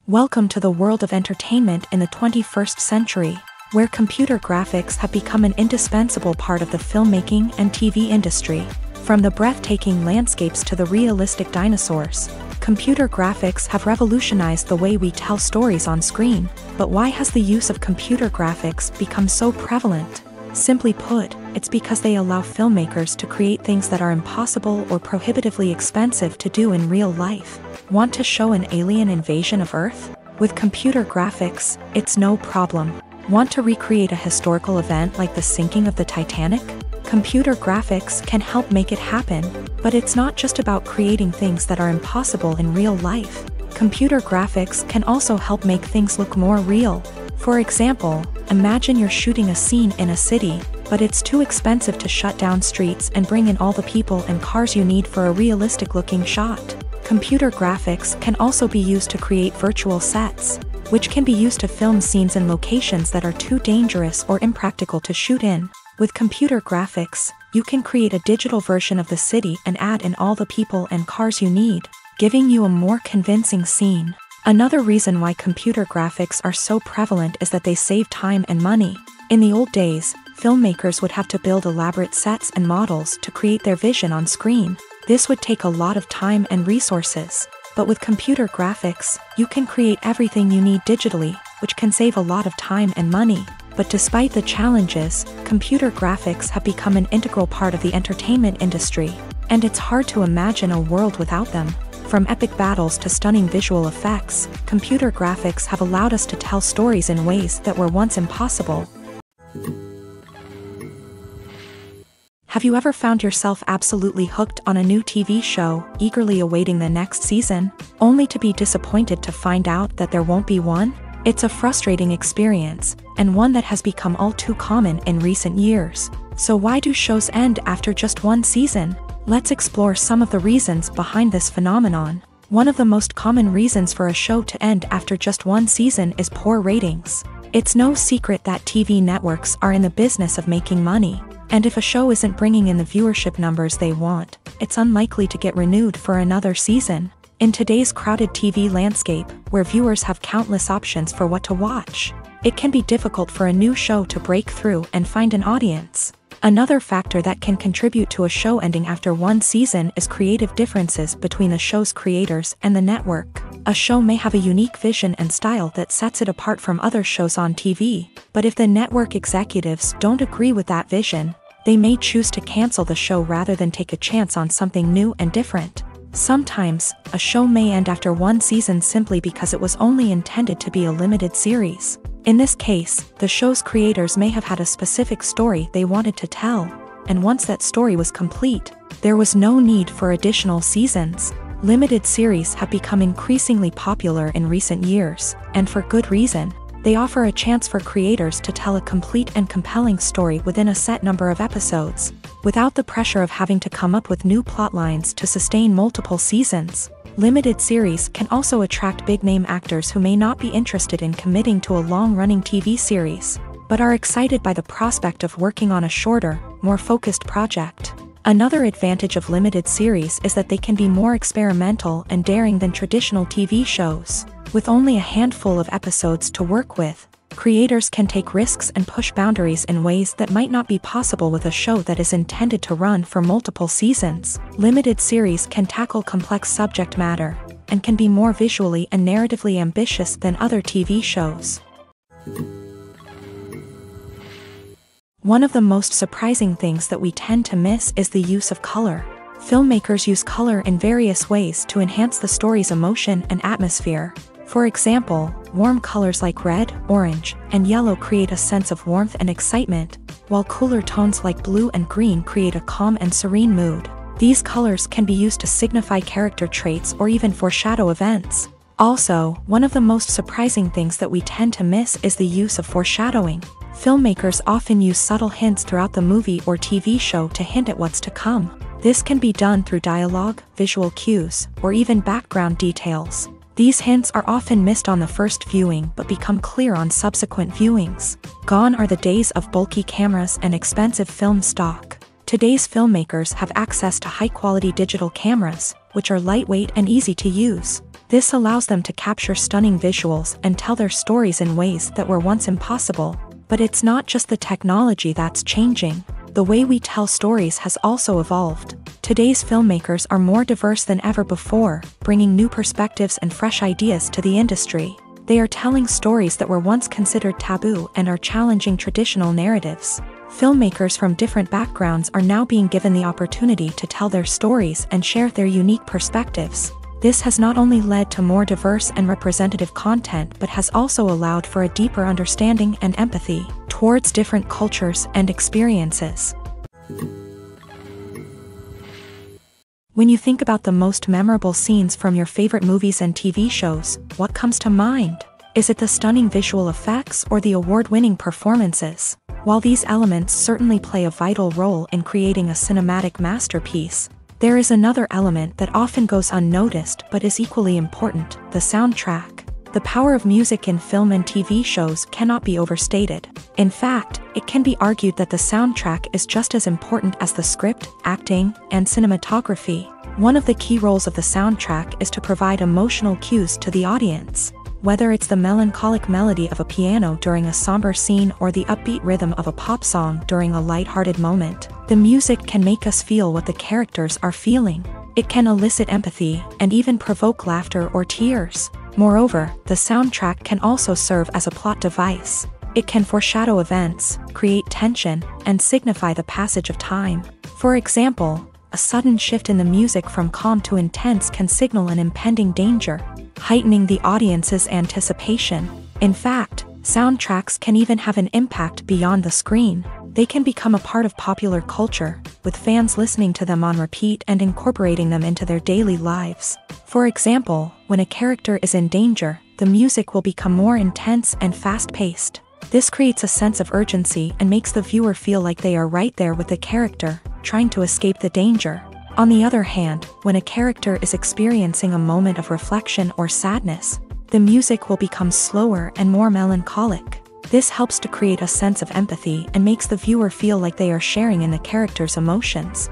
Welcome to the world of entertainment in the 21st century, where computer graphics have become an indispensable part of the filmmaking and TV industry. From the breathtaking landscapes to the realistic dinosaurs, computer graphics have revolutionized the way we tell stories on screen. But why has the use of computer graphics become so prevalent? Simply put, it's because they allow filmmakers to create things that are impossible or prohibitively expensive to do in real life. Want to show an alien invasion of Earth? With computer graphics, it's no problem. Want to recreate a historical event like the sinking of the Titanic? Computer graphics can help make it happen. But it's not just about creating things that are impossible in real life. Computer graphics can also help make things look more real. For example, imagine you're shooting a scene in a city, but it's too expensive to shut down streets and bring in all the people and cars you need for a realistic-looking shot. Computer graphics can also be used to create virtual sets. which can be used to film scenes in locations that are too dangerous or impractical to shoot in. With computer graphics, you can create a digital version of the city and add in all the people and cars you need, giving you a more convincing scene. Another reason why computer graphics are so prevalent is that they save time and money. In the old days, filmmakers would have to build elaborate sets and models to create their vision on screen. This would take a lot of time and resources. But with computer graphics, you can create everything you need digitally, which can save a lot of time and money. But despite the challenges, computer graphics have become an integral part of the entertainment industry, and it's hard to imagine a world without them. From epic battles to stunning visual effects, computer graphics have allowed us to tell stories in ways that were once impossible. Have you ever found yourself absolutely hooked on a new TV show, eagerly awaiting the next season, only to be disappointed to find out that there won't be one? It's a frustrating experience, and one that has become all too common in recent years. So why do shows end after just one season? Let's explore some of the reasons behind this phenomenon. One of the most common reasons for a show to end after just one season is poor ratings. It's no secret that TV networks are in the business of making money. And if a show isn't bringing in the viewership numbers they want, it's unlikely to get renewed for another season. In today's crowded TV landscape, where viewers have countless options for what to watch, it can be difficult for a new show to break through and find an audience. Another factor that can contribute to a show ending after one season is creative differences between the show's creators and the network. A show may have a unique vision and style that sets it apart from other shows on TV, but if the network executives don't agree with that vision, they may choose to cancel the show rather than take a chance on something new and different. Sometimes, a show may end after one season simply because it was only intended to be a limited series. In this case, the show's creators may have had a specific story they wanted to tell, and once that story was complete, there was no need for additional seasons. Limited series have become increasingly popular in recent years, and for good reason. They offer a chance for creators to tell a complete and compelling story within a set number of episodes, without the pressure of having to come up with new plotlines to sustain multiple seasons. Limited series can also attract big-name actors who may not be interested in committing to a long-running TV series, but are excited by the prospect of working on a shorter, more focused project. Another advantage of limited series is that they can be more experimental and daring than traditional TV shows. With only a handful of episodes to work with, creators can take risks and push boundaries in ways that might not be possible with a show that is intended to run for multiple seasons. Limited series can tackle complex subject matter, and can be more visually and narratively ambitious than other TV shows. One of the most surprising things that we tend to miss is the use of color. Filmmakers use color in various ways to enhance the story's emotion and atmosphere. For example, warm colors like red, orange, and yellow create a sense of warmth and excitement, while cooler tones like blue and green create a calm and serene mood. These colors can be used to signify character traits or even foreshadow events. Also, one of the most surprising things that we tend to miss is the use of foreshadowing. Filmmakers often use subtle hints throughout the movie or TV show to hint at what's to come. This can be done through dialogue, visual cues, or even background details. These hints are often missed on the first viewing but become clear on subsequent viewings. Gone are the days of bulky cameras and expensive film stock. Today's filmmakers have access to high-quality digital cameras, which are lightweight and easy to use. This allows them to capture stunning visuals and tell their stories in ways that were once impossible. But it's not just the technology that's changing. The way we tell stories has also evolved. Today's filmmakers are more diverse than ever before, bringing new perspectives and fresh ideas to the industry. They are telling stories that were once considered taboo and are challenging traditional narratives. Filmmakers from different backgrounds are now being given the opportunity to tell their stories and share their unique perspectives. This has not only led to more diverse and representative content but has also allowed for a deeper understanding and empathy towards different cultures and experiences. When you think about the most memorable scenes from your favorite movies and TV shows, what comes to mind? Is it the stunning visual effects or the award-winning performances? While these elements certainly play a vital role in creating a cinematic masterpiece, there is another element that often goes unnoticed but is equally important: the soundtrack. The power of music in film and TV shows cannot be overstated. In fact, it can be argued that the soundtrack is just as important as the script, acting, and cinematography. One of the key roles of the soundtrack is to provide emotional cues to the audience. Whether it's the melancholic melody of a piano during a somber scene or the upbeat rhythm of a pop song during a lighthearted moment, the music can make us feel what the characters are feeling. It can elicit empathy and even provoke laughter or tears. Moreover, the soundtrack can also serve as a plot device. It can foreshadow events, create tension, and signify the passage of time. For example, a sudden shift in the music from calm to intense can signal an impending danger, heightening the audience's anticipation. In fact, soundtracks can even have an impact beyond the screen. They can become a part of popular culture, with fans listening to them on repeat and incorporating them into their daily lives. For example, when a character is in danger, the music will become more intense and fast-paced. This creates a sense of urgency and makes the viewer feel like they are right there with the character, trying to escape the danger. On the other hand, when a character is experiencing a moment of reflection or sadness, the music will become slower and more melancholic. This helps to create a sense of empathy and makes the viewer feel like they are sharing in the character's emotions.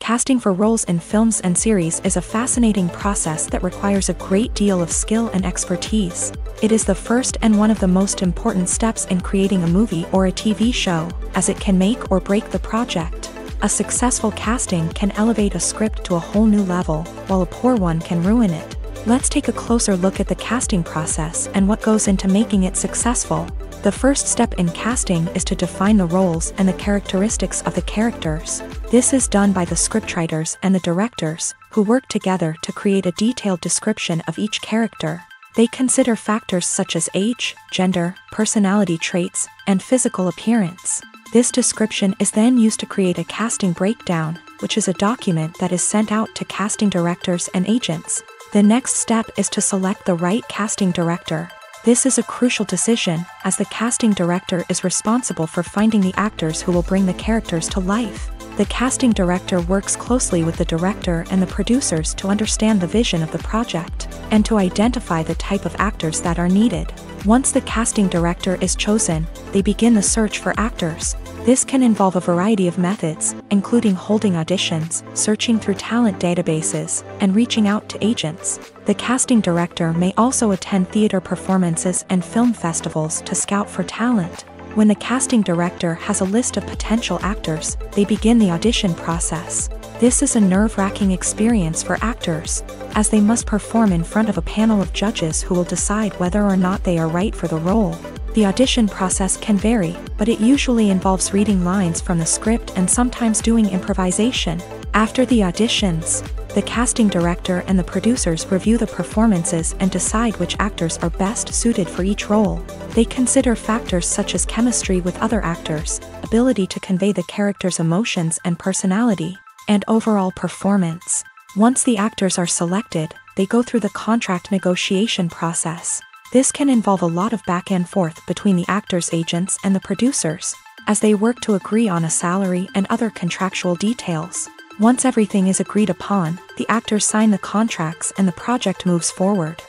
Casting for roles in films and series is a fascinating process that requires a great deal of skill and expertise. It is the first and one of the most important steps in creating a movie or a TV show, as it can make or break the project. A successful casting can elevate a script to a whole new level, while a poor one can ruin it. Let's take a closer look at the casting process and what goes into making it successful. The first step in casting is to define the roles and the characteristics of the characters. This is done by the scriptwriters and the directors, who work together to create a detailed description of each character. They consider factors such as age, gender, personality traits, and physical appearance. This description is then used to create a casting breakdown, which is a document that is sent out to casting directors and agents. The next step is to select the right casting director. This is a crucial decision, as the casting director is responsible for finding the actors who will bring the characters to life. The casting director works closely with the director and the producers to understand the vision of the project, and to identify the type of actors that are needed. Once the casting director is chosen, they begin the search for actors. This can involve a variety of methods, including holding auditions, searching through talent databases, and reaching out to agents. The casting director may also attend theater performances and film festivals to scout for talent. When the casting director has a list of potential actors, they begin the audition process. This is a nerve-wracking experience for actors, as they must perform in front of a panel of judges who will decide whether or not they are right for the role. The audition process can vary, but it usually involves reading lines from the script and sometimes doing improvisation. After the auditions, the casting director and the producers review the performances and decide which actors are best suited for each role. They consider factors such as chemistry with other actors, ability to convey the character's emotions and personality, and overall performance. Once the actors are selected, they go through the contract negotiation process. This can involve a lot of back and forth between the actors' agents and the producers, as they work to agree on a salary and other contractual details. Once everything is agreed upon, the actors sign the contracts and the project moves forward.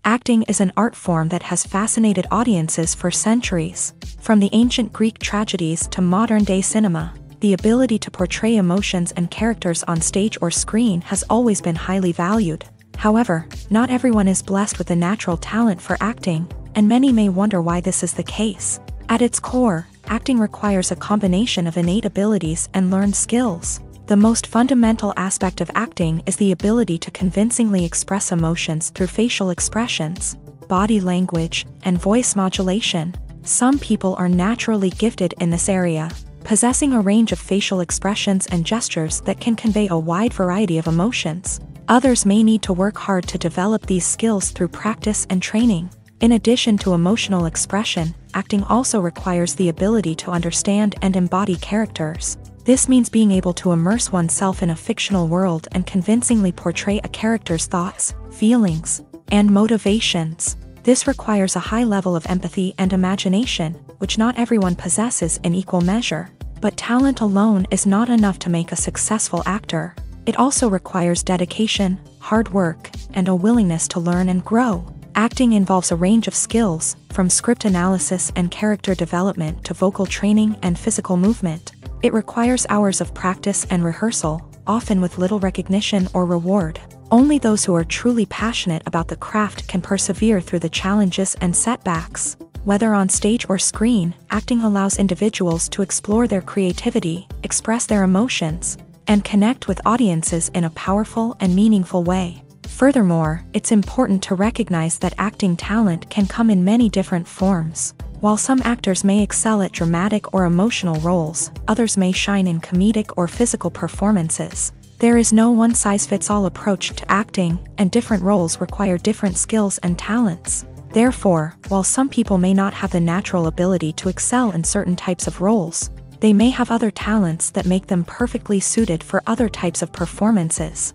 Acting is an art form that has fascinated audiences for centuries. From the ancient Greek tragedies to modern-day cinema, the ability to portray emotions and characters on stage or screen has always been highly valued. However, not everyone is blessed with a natural talent for acting, and many may wonder why this is the case. At its core, acting requires a combination of innate abilities and learned skills. The most fundamental aspect of acting is the ability to convincingly express emotions through facial expressions, body language, and voice modulation. Some people are naturally gifted in this area, possessing a range of facial expressions and gestures that can convey a wide variety of emotions. Others may need to work hard to develop these skills through practice and training. In addition to emotional expression, acting also requires the ability to understand and embody characters. This means being able to immerse oneself in a fictional world and convincingly portray a character's thoughts, feelings, and motivations. This requires a high level of empathy and imagination, which not everyone possesses in equal measure. But talent alone is not enough to make a successful actor. It also requires dedication, hard work, and a willingness to learn and grow. Acting involves a range of skills, from script analysis and character development to vocal training and physical movement. It requires hours of practice and rehearsal, often with little recognition or reward. Only those who are truly passionate about the craft can persevere through the challenges and setbacks. Whether on stage or screen, acting allows individuals to explore their creativity, express their emotions, and connect with audiences in a powerful and meaningful way. Furthermore, it's important to recognize that acting talent can come in many different forms. While some actors may excel at dramatic or emotional roles, others may shine in comedic or physical performances. There is no one-size-fits-all approach to acting, and different roles require different skills and talents. Therefore, while some people may not have the natural ability to excel in certain types of roles, they may have other talents that make them perfectly suited for other types of performances.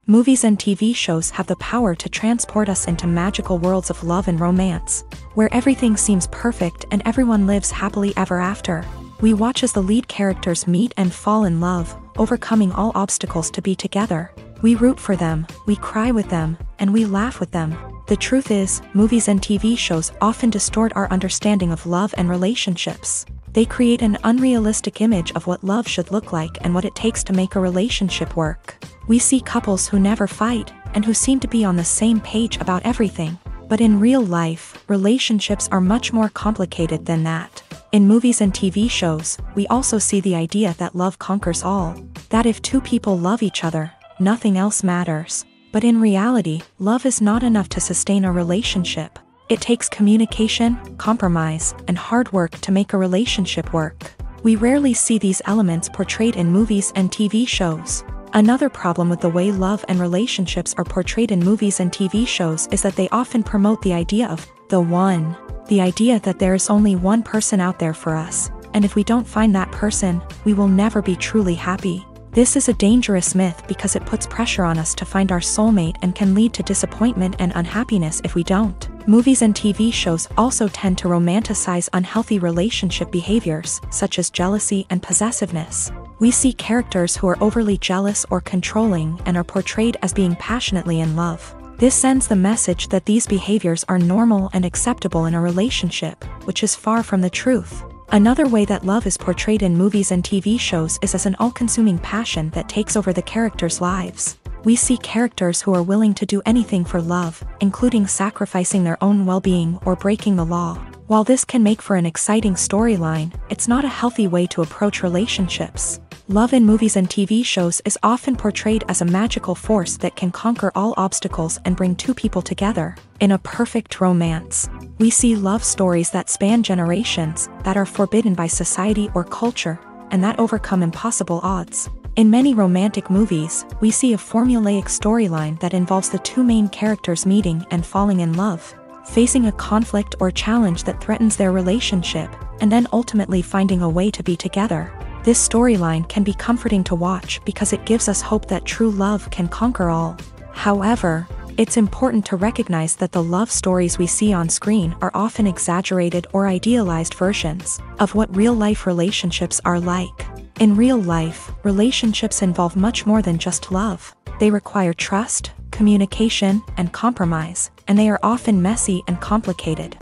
Movies and TV shows have the power to transport us into magical worlds of love and romance, where everything seems perfect and everyone lives happily ever after. We watch as the lead characters meet and fall in love, overcoming all obstacles to be together. We root for them, we cry with them, and we laugh with them. The truth is, movies and TV shows often distort our understanding of love and relationships. They create an unrealistic image of what love should look like and what it takes to make a relationship work. We see couples who never fight, and who seem to be on the same page about everything. But in real life, relationships are much more complicated than that. In movies and TV shows, we also see the idea that love conquers all. That if two people love each other, nothing else matters. But in reality, love is not enough to sustain a relationship. It takes communication, compromise, and hard work to make a relationship work. We rarely see these elements portrayed in movies and TV shows. Another problem with the way love and relationships are portrayed in movies and TV shows is that they often promote the idea of the one. The idea that there is only one person out there for us, and if we don't find that person, we will never be truly happy. This is a dangerous myth because it puts pressure on us to find our soulmate and can lead to disappointment and unhappiness if we don't. Movies and TV shows also tend to romanticize unhealthy relationship behaviors, such as jealousy and possessiveness. We see characters who are overly jealous or controlling and are portrayed as being passionately in love. This sends the message that these behaviors are normal and acceptable in a relationship, which is far from the truth. Another way that love is portrayed in movies and TV shows is as an all-consuming passion that takes over the characters' lives. We see characters who are willing to do anything for love, including sacrificing their own well-being or breaking the law. While this can make for an exciting storyline, it's not a healthy way to approach relationships. Love in movies and TV shows is often portrayed as a magical force that can conquer all obstacles and bring two people together in a perfect romance. We see love stories that span generations, that are forbidden by society or culture, and that overcome impossible odds. In many romantic movies, we see a formulaic storyline that involves the two main characters meeting and falling in love, facing a conflict or challenge that threatens their relationship, and then ultimately finding a way to be together. This storyline can be comforting to watch because it gives us hope that true love can conquer all. However, it's important to recognize that the love stories we see on screen are often exaggerated or idealized versions of what real-life relationships are like. In real life, relationships involve much more than just love. They require trust, communication, and compromise, and they are often messy and complicated.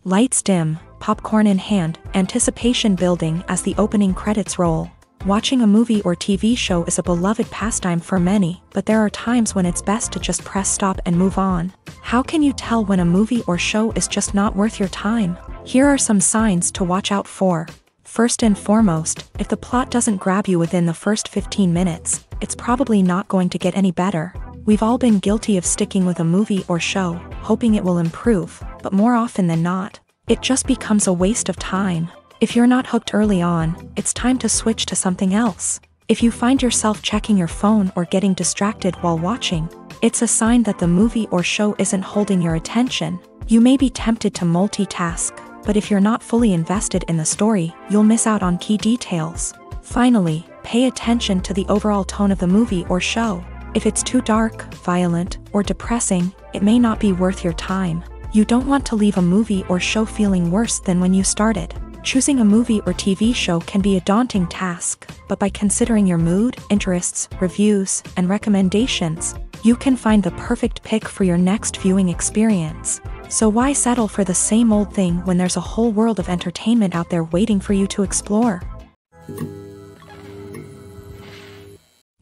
Lights dim, popcorn in hand, anticipation building as the opening credits roll. Watching a movie or TV show is a beloved pastime for many, but there are times when it's best to just press stop and move on. How can you tell when a movie or show is just not worth your time? Here are some signs to watch out for. First and foremost, if the plot doesn't grab you within the first 15 minutes, it's probably not going to get any better. We've all been guilty of sticking with a movie or show, hoping it will improve, but more often than not, it just becomes a waste of time. If you're not hooked early on, it's time to switch to something else. If you find yourself checking your phone or getting distracted while watching, it's a sign that the movie or show isn't holding your attention. You may be tempted to multitask, but if you're not fully invested in the story, you'll miss out on key details. Finally, pay attention to the overall tone of the movie or show. If it's too dark, violent, or depressing, it may not be worth your time. You don't want to leave a movie or show feeling worse than when you started. Choosing a movie or TV show can be a daunting task, but by considering your mood, interests, reviews, and recommendations, you can find the perfect pick for your next viewing experience. So why settle for the same old thing when there's a whole world of entertainment out there waiting for you to explore?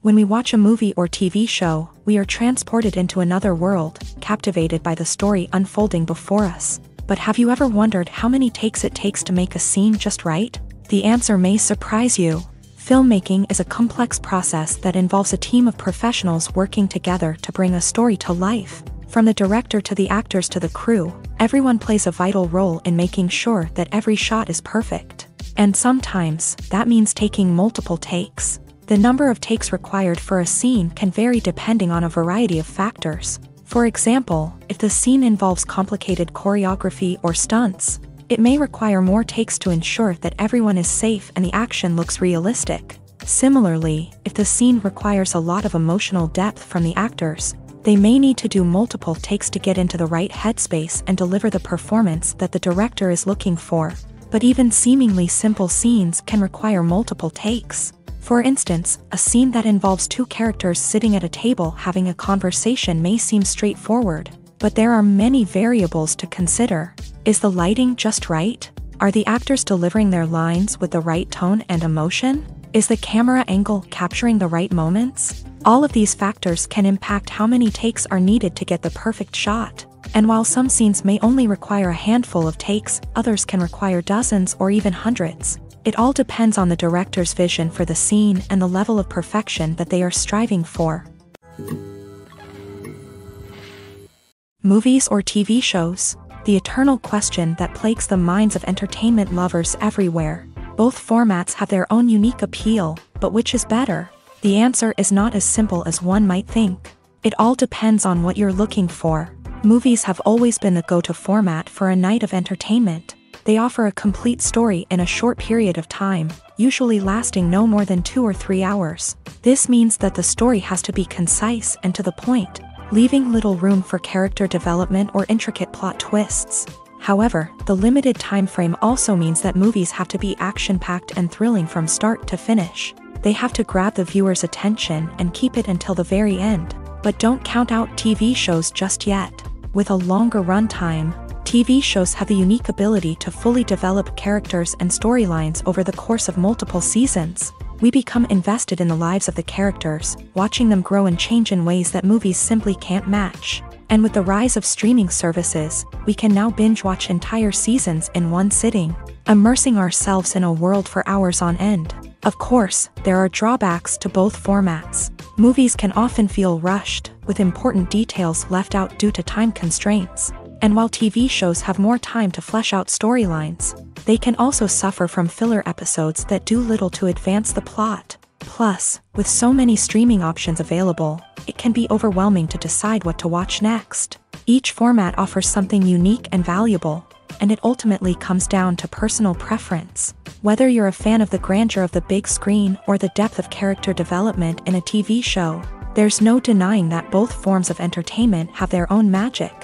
When we watch a movie or TV show, we are transported into another world, captivated by the story unfolding before us. But have you ever wondered how many takes it takes to make a scene just right? The answer may surprise you. Filmmaking is a complex process that involves a team of professionals working together to bring a story to life. From the director to the actors to the crew, everyone plays a vital role in making sure that every shot is perfect. And sometimes, that means taking multiple takes. The number of takes required for a scene can vary depending on a variety of factors. For example, if the scene involves complicated choreography or stunts, it may require more takes to ensure that everyone is safe and the action looks realistic. Similarly, if the scene requires a lot of emotional depth from the actors, they may need to do multiple takes to get into the right headspace and deliver the performance that the director is looking for. But even seemingly simple scenes can require multiple takes. For instance, a scene that involves two characters sitting at a table having a conversation may seem straightforward, but there are many variables to consider. Is the lighting just right? Are the actors delivering their lines with the right tone and emotion? Is the camera angle capturing the right moments? All of these factors can impact how many takes are needed to get the perfect shot. And while some scenes may only require a handful of takes, others can require dozens or even hundreds. It all depends on the director's vision for the scene and the level of perfection that they are striving for. Movies or TV shows? The eternal question that plagues the minds of entertainment lovers everywhere. Both formats have their own unique appeal, but which is better? The answer is not as simple as one might think. It all depends on what you're looking for. Movies have always been the go-to format for a night of entertainment. They offer a complete story in a short period of time, usually lasting no more than 2 or 3 hours. This means that the story has to be concise and to the point, leaving little room for character development or intricate plot twists. However, the limited time frame also means that movies have to be action-packed and thrilling from start to finish. They have to grab the viewer's attention and keep it until the very end. But don't count out TV shows just yet. With a longer runtime, TV shows have the unique ability to fully develop characters and storylines over the course of multiple seasons. We become invested in the lives of the characters, watching them grow and change in ways that movies simply can't match. And with the rise of streaming services, we can now binge-watch entire seasons in one sitting, immersing ourselves in a world for hours on end. Of course, there are drawbacks to both formats. Movies can often feel rushed, with important details left out due to time constraints. And while TV shows have more time to flesh out storylines, they can also suffer from filler episodes that do little to advance the plot. Plus, with so many streaming options available, it can be overwhelming to decide what to watch next. Each format offers something unique and valuable, and it ultimately comes down to personal preference. Whether you're a fan of the grandeur of the big screen or the depth of character development in a TV show, there's no denying that both forms of entertainment have their own magic.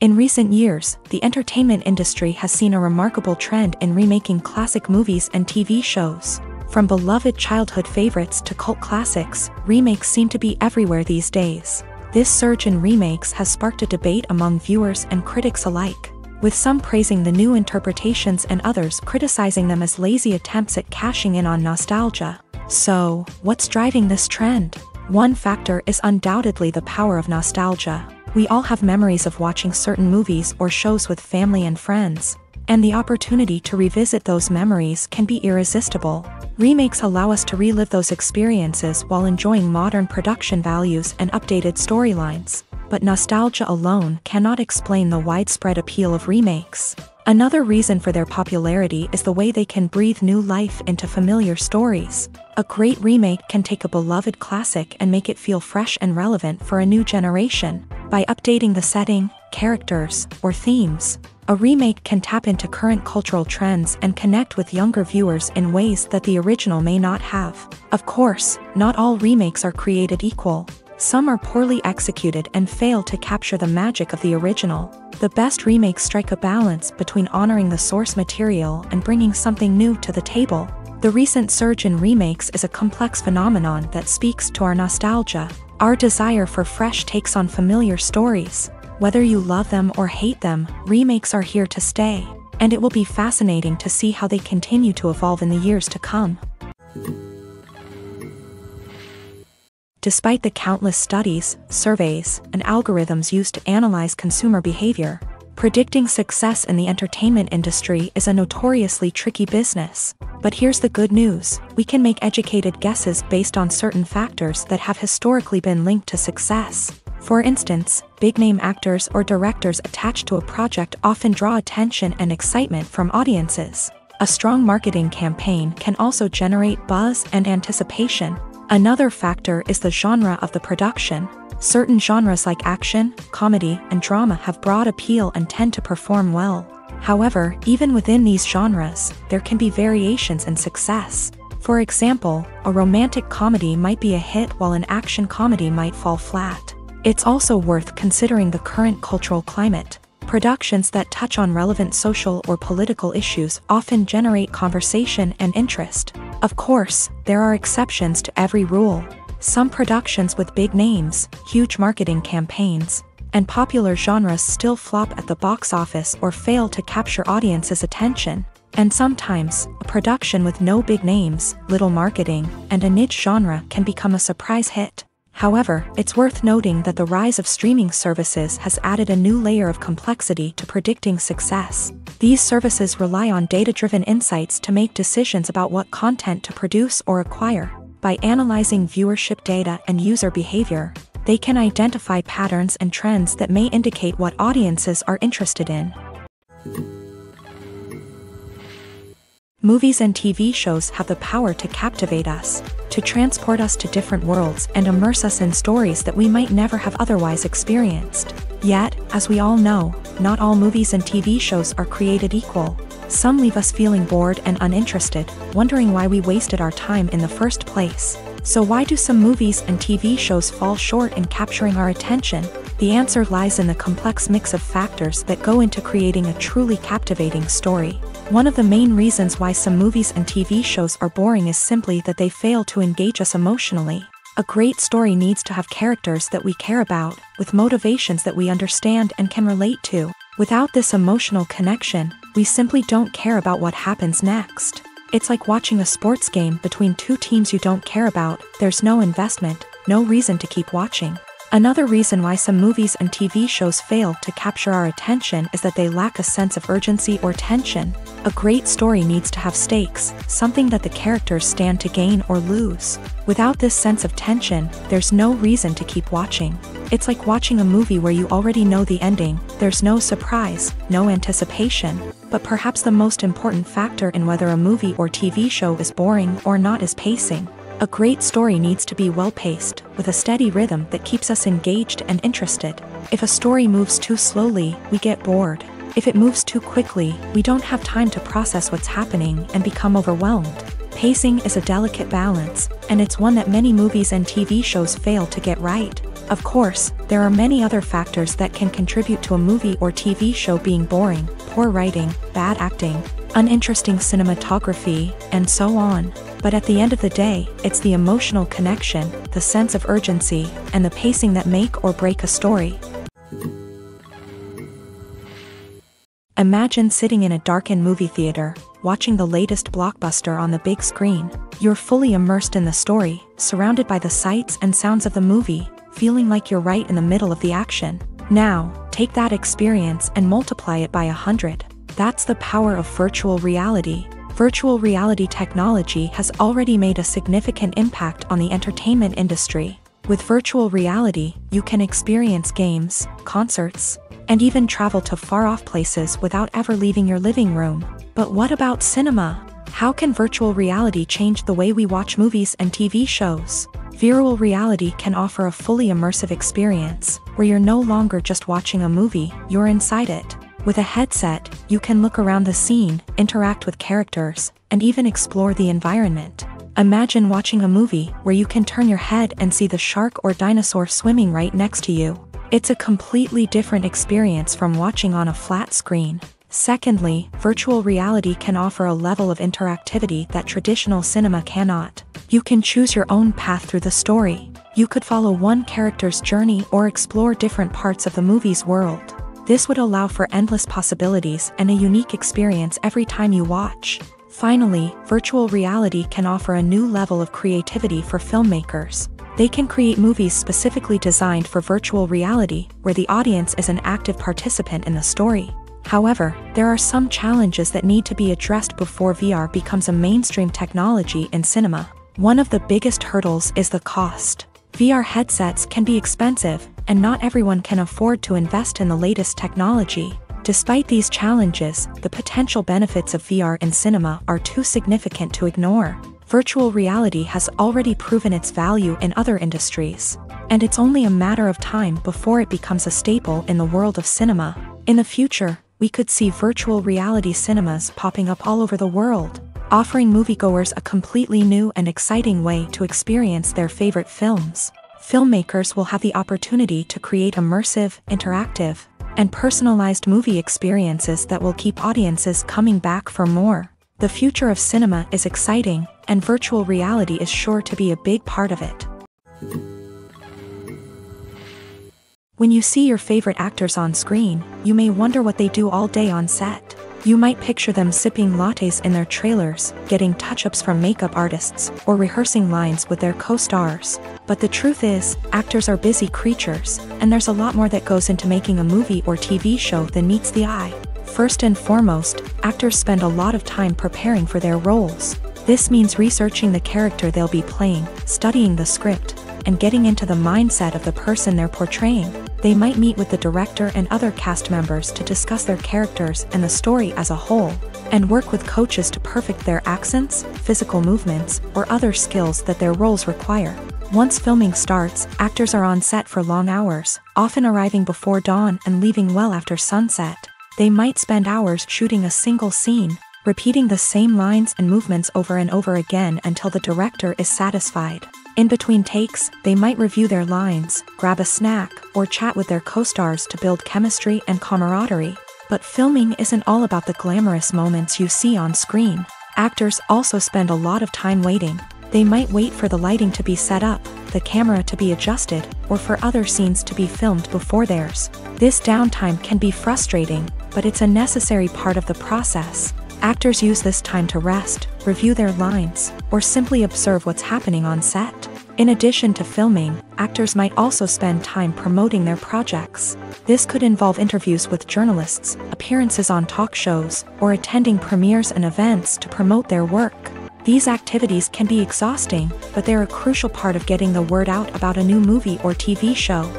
In recent years, the entertainment industry has seen a remarkable trend in remaking classic movies and TV shows. From beloved childhood favorites to cult classics, remakes seem to be everywhere these days. This surge in remakes has sparked a debate among viewers and critics alike, with some praising the new interpretations and others criticizing them as lazy attempts at cashing in on nostalgia. So, what's driving this trend? One factor is undoubtedly the power of nostalgia. We all have memories of watching certain movies or shows with family and friends, and the opportunity to revisit those memories can be irresistible. Remakes allow us to relive those experiences while enjoying modern production values and updated storylines. But nostalgia alone cannot explain the widespread appeal of remakes. Another reason for their popularity is the way they can breathe new life into familiar stories. A great remake can take a beloved classic and make it feel fresh and relevant for a new generation. By updating the setting, characters, or themes, a remake can tap into current cultural trends and connect with younger viewers in ways that the original may not have. Of course, not all remakes are created equal. Some are poorly executed and fail to capture the magic of the original. The best remakes strike a balance between honoring the source material and bringing something new to the table. The recent surge in remakes is a complex phenomenon that speaks to our nostalgia, our desire for fresh takes on familiar stories. Whether you love them or hate them, remakes are here to stay, and it will be fascinating to see how they continue to evolve in the years to come. Despite the countless studies, surveys, and algorithms used to analyze consumer behavior, predicting success in the entertainment industry is a notoriously tricky business. But here's the good news: we can make educated guesses based on certain factors that have historically been linked to success. For instance, big-name actors or directors attached to a project often draw attention and excitement from audiences. A strong marketing campaign can also generate buzz and anticipation. Another factor is the genre of the production. Certain genres like action, comedy, and drama have broad appeal and tend to perform well. However, even within these genres, there can be variations in success. For example, a romantic comedy might be a hit while an action comedy might fall flat. It's also worth considering the current cultural climate. Productions that touch on relevant social or political issues often generate conversation and interest. Of course, there are exceptions to every rule. Some productions with big names, huge marketing campaigns, and popular genres still flop at the box office or fail to capture audiences' attention. And sometimes, a production with no big names, little marketing, and a niche genre can become a surprise hit. However, it's worth noting that the rise of streaming services has added a new layer of complexity to predicting success. These services rely on data-driven insights to make decisions about what content to produce or acquire. By analyzing viewership data and user behavior, they can identify patterns and trends that may indicate what audiences are interested in. Movies and TV shows have the power to captivate us, to transport us to different worlds and immerse us in stories that we might never have otherwise experienced. Yet, as we all know, not all movies and TV shows are created equal. Some leave us feeling bored and uninterested, wondering why we wasted our time in the first place. So why do some movies and TV shows fall short in capturing our attention? The answer lies in the complex mix of factors that go into creating a truly captivating story. One of the main reasons why some movies and TV shows are boring is simply that they fail to engage us emotionally. A great story needs to have characters that we care about, with motivations that we understand and can relate to. Without this emotional connection, we simply don't care about what happens next. It's like watching a sports game between two teams you don't care about. There's no investment, no reason to keep watching. Another reason why some movies and TV shows fail to capture our attention is that they lack a sense of urgency or tension. A great story needs to have stakes, something that the characters stand to gain or lose. Without this sense of tension, there's no reason to keep watching. It's like watching a movie where you already know the ending. There's no surprise, no anticipation. But perhaps the most important factor in whether a movie or TV show is boring or not is pacing. A great story needs to be well-paced, with a steady rhythm that keeps us engaged and interested. If a story moves too slowly, we get bored. If it moves too quickly, we don't have time to process what's happening and become overwhelmed. Pacing is a delicate balance, and it's one that many movies and TV shows fail to get right. Of course, there are many other factors that can contribute to a movie or TV show being boring: poor writing, bad acting, uninteresting cinematography, and so on. But at the end of the day, it's the emotional connection, the sense of urgency, and the pacing that make or break a story. Imagine sitting in a darkened movie theater, watching the latest blockbuster on the big screen. You're fully immersed in the story, surrounded by the sights and sounds of the movie, feeling like you're right in the middle of the action. Now, take that experience and multiply it by 100. That's the power of virtual reality. Virtual reality technology has already made a significant impact on the entertainment industry. With virtual reality, you can experience games, concerts, and even travel to far-off places without ever leaving your living room. But what about cinema? How can virtual reality change the way we watch movies and TV shows? Virtual reality can offer a fully immersive experience, where you're no longer just watching a movie, you're inside it. With a headset, you can look around the scene, interact with characters, and even explore the environment. Imagine watching a movie where you can turn your head and see the shark or dinosaur swimming right next to you. It's a completely different experience from watching on a flat screen. Secondly, virtual reality can offer a level of interactivity that traditional cinema cannot. You can choose your own path through the story. You could follow one character's journey or explore different parts of the movie's world. This would allow for endless possibilities and a unique experience every time you watch. Finally, virtual reality can offer a new level of creativity for filmmakers. They can create movies specifically designed for virtual reality, where the audience is an active participant in the story. However, there are some challenges that need to be addressed before VR becomes a mainstream technology in cinema. One of the biggest hurdles is the cost. VR headsets can be expensive, and not everyone can afford to invest in the latest technology. Despite these challenges, the potential benefits of VR in cinema are too significant to ignore. Virtual reality has already proven its value in other industries, and it's only a matter of time before it becomes a staple in the world of cinema. In the future, we could see virtual reality cinemas popping up all over the world, offering moviegoers a completely new and exciting way to experience their favorite films. Filmmakers will have the opportunity to create immersive, interactive, and personalized movie experiences that will keep audiences coming back for more. The future of cinema is exciting, and virtual reality is sure to be a big part of it. When you see your favorite actors on screen, you may wonder what they do all day on set. You might picture them sipping lattes in their trailers, getting touch-ups from makeup artists, or rehearsing lines with their co-stars. But the truth is, actors are busy creatures, and there's a lot more that goes into making a movie or TV show than meets the eye. First and foremost, actors spend a lot of time preparing for their roles. This means researching the character they'll be playing, studying the script, and getting into the mindset of the person they're portraying. They might meet with the director and other cast members to discuss their characters and the story as a whole, and work with coaches to perfect their accents, physical movements, or other skills that their roles require. Once filming starts, actors are on set for long hours, often arriving before dawn and leaving well after sunset. They might spend hours shooting a single scene, repeating the same lines and movements over and over again until the director is satisfied. In between takes, they might review their lines, grab a snack, or chat with their co-stars to build chemistry and camaraderie. But filming isn't all about the glamorous moments you see on screen. Actors also spend a lot of time waiting. They might wait for the lighting to be set up, the camera to be adjusted, or for other scenes to be filmed before theirs. This downtime can be frustrating, but it's a necessary part of the process. Actors use this time to rest, review their lines, or simply observe what's happening on set. In addition to filming, actors might also spend time promoting their projects. This could involve interviews with journalists, appearances on talk shows, or attending premieres and events to promote their work. These activities can be exhausting, but they're a crucial part of getting the word out about a new movie or TV show.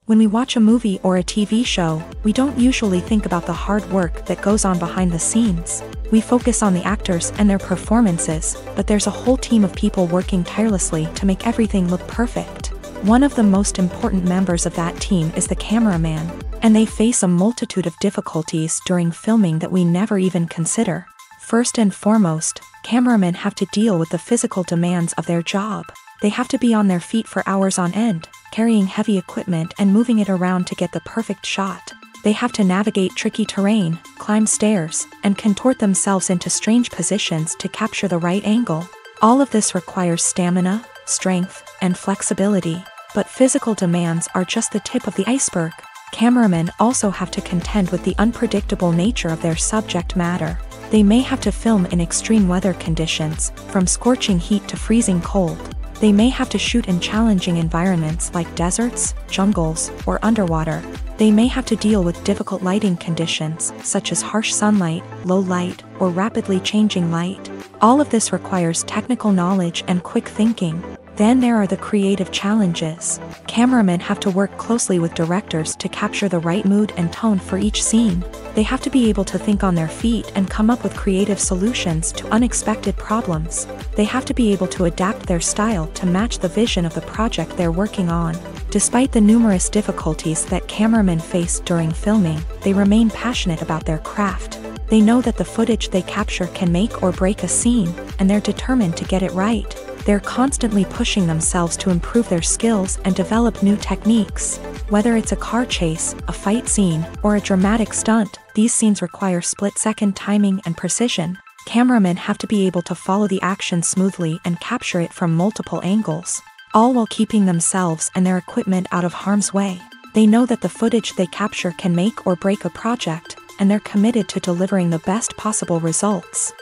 When we watch a movie or a TV show, we don't usually think about the hard work that goes on behind the scenes. We focus on the actors and their performances, but there's a whole team of people working tirelessly to make everything look perfect. One of the most important members of that team is the cameraman, and they face a multitude of difficulties during filming that we never even consider. First and foremost, cameramen have to deal with the physical demands of their job. They have to be on their feet for hours on end, carrying heavy equipment and moving it around to get the perfect shot. They have to navigate tricky terrain, climb stairs, and contort themselves into strange positions to capture the right angle. All of this requires stamina, strength, and flexibility. But physical demands are just the tip of the iceberg. Cameramen also have to contend with the unpredictable nature of their subject matter. They may have to film in extreme weather conditions, from scorching heat to freezing cold. They may have to shoot in challenging environments like deserts, jungles, or underwater. They may have to deal with difficult lighting conditions, such as harsh sunlight, low light, or rapidly changing light. All of this requires technical knowledge and quick thinking. Then there are the creative challenges. Cameramen have to work closely with directors to capture the right mood and tone for each scene. They have to be able to think on their feet and come up with creative solutions to unexpected problems. They have to be able to adapt their style to match the vision of the project they're working on. Despite the numerous difficulties that cameramen face during filming, they remain passionate about their craft. They know that the footage they capture can make or break a scene, and they're determined to get it right. They're constantly pushing themselves to improve their skills and develop new techniques. Whether it's a car chase, a fight scene, or a dramatic stunt, these scenes require split-second timing and precision. Cameramen have to be able to follow the action smoothly and capture it from multiple angles, all while keeping themselves and their equipment out of harm's way. They know that the footage they capture can make or break a project, and they're committed to delivering the best possible results.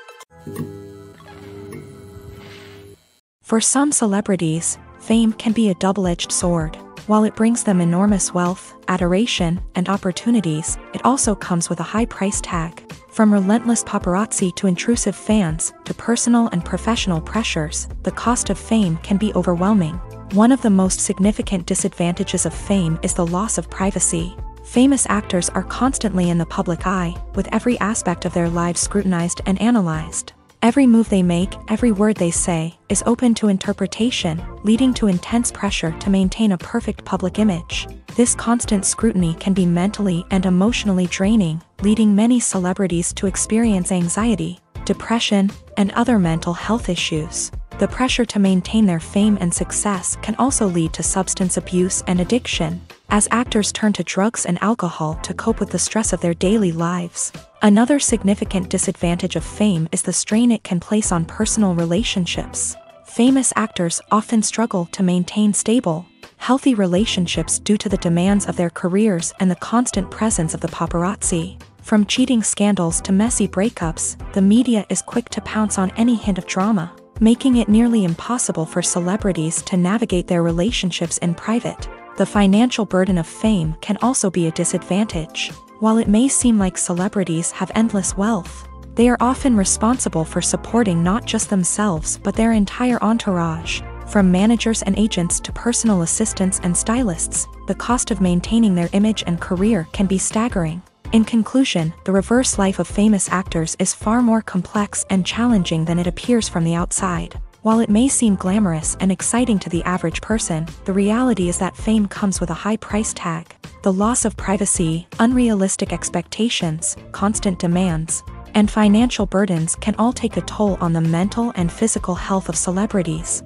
For some celebrities, fame can be a double-edged sword. While it brings them enormous wealth, adoration, and opportunities, it also comes with a high price tag. From relentless paparazzi to intrusive fans, to personal and professional pressures, the cost of fame can be overwhelming. One of the most significant disadvantages of fame is the loss of privacy. Famous actors are constantly in the public eye, with every aspect of their lives scrutinized and analyzed. Every move they make, every word they say, is open to interpretation, leading to intense pressure to maintain a perfect public image. This constant scrutiny can be mentally and emotionally draining, leading many celebrities to experience anxiety, depression, and other mental health issues. The pressure to maintain their fame and success can also lead to substance abuse and addiction, as actors turn to drugs and alcohol to cope with the stress of their daily lives. Another significant disadvantage of fame is the strain it can place on personal relationships. Famous actors often struggle to maintain stable, healthy relationships due to the demands of their careers and the constant presence of the paparazzi. From cheating scandals to messy breakups, the media is quick to pounce on any hint of drama, making it nearly impossible for celebrities to navigate their relationships in private. The financial burden of fame can also be a disadvantage. While it may seem like celebrities have endless wealth, they are often responsible for supporting not just themselves but their entire entourage. From managers and agents to personal assistants and stylists, the cost of maintaining their image and career can be staggering. In conclusion, the reverse life of famous actors is far more complex and challenging than it appears from the outside. While it may seem glamorous and exciting to the average person, the reality is that fame comes with a high price tag. The loss of privacy, unrealistic expectations, constant demands, and financial burdens can all take a toll on the mental and physical health of celebrities.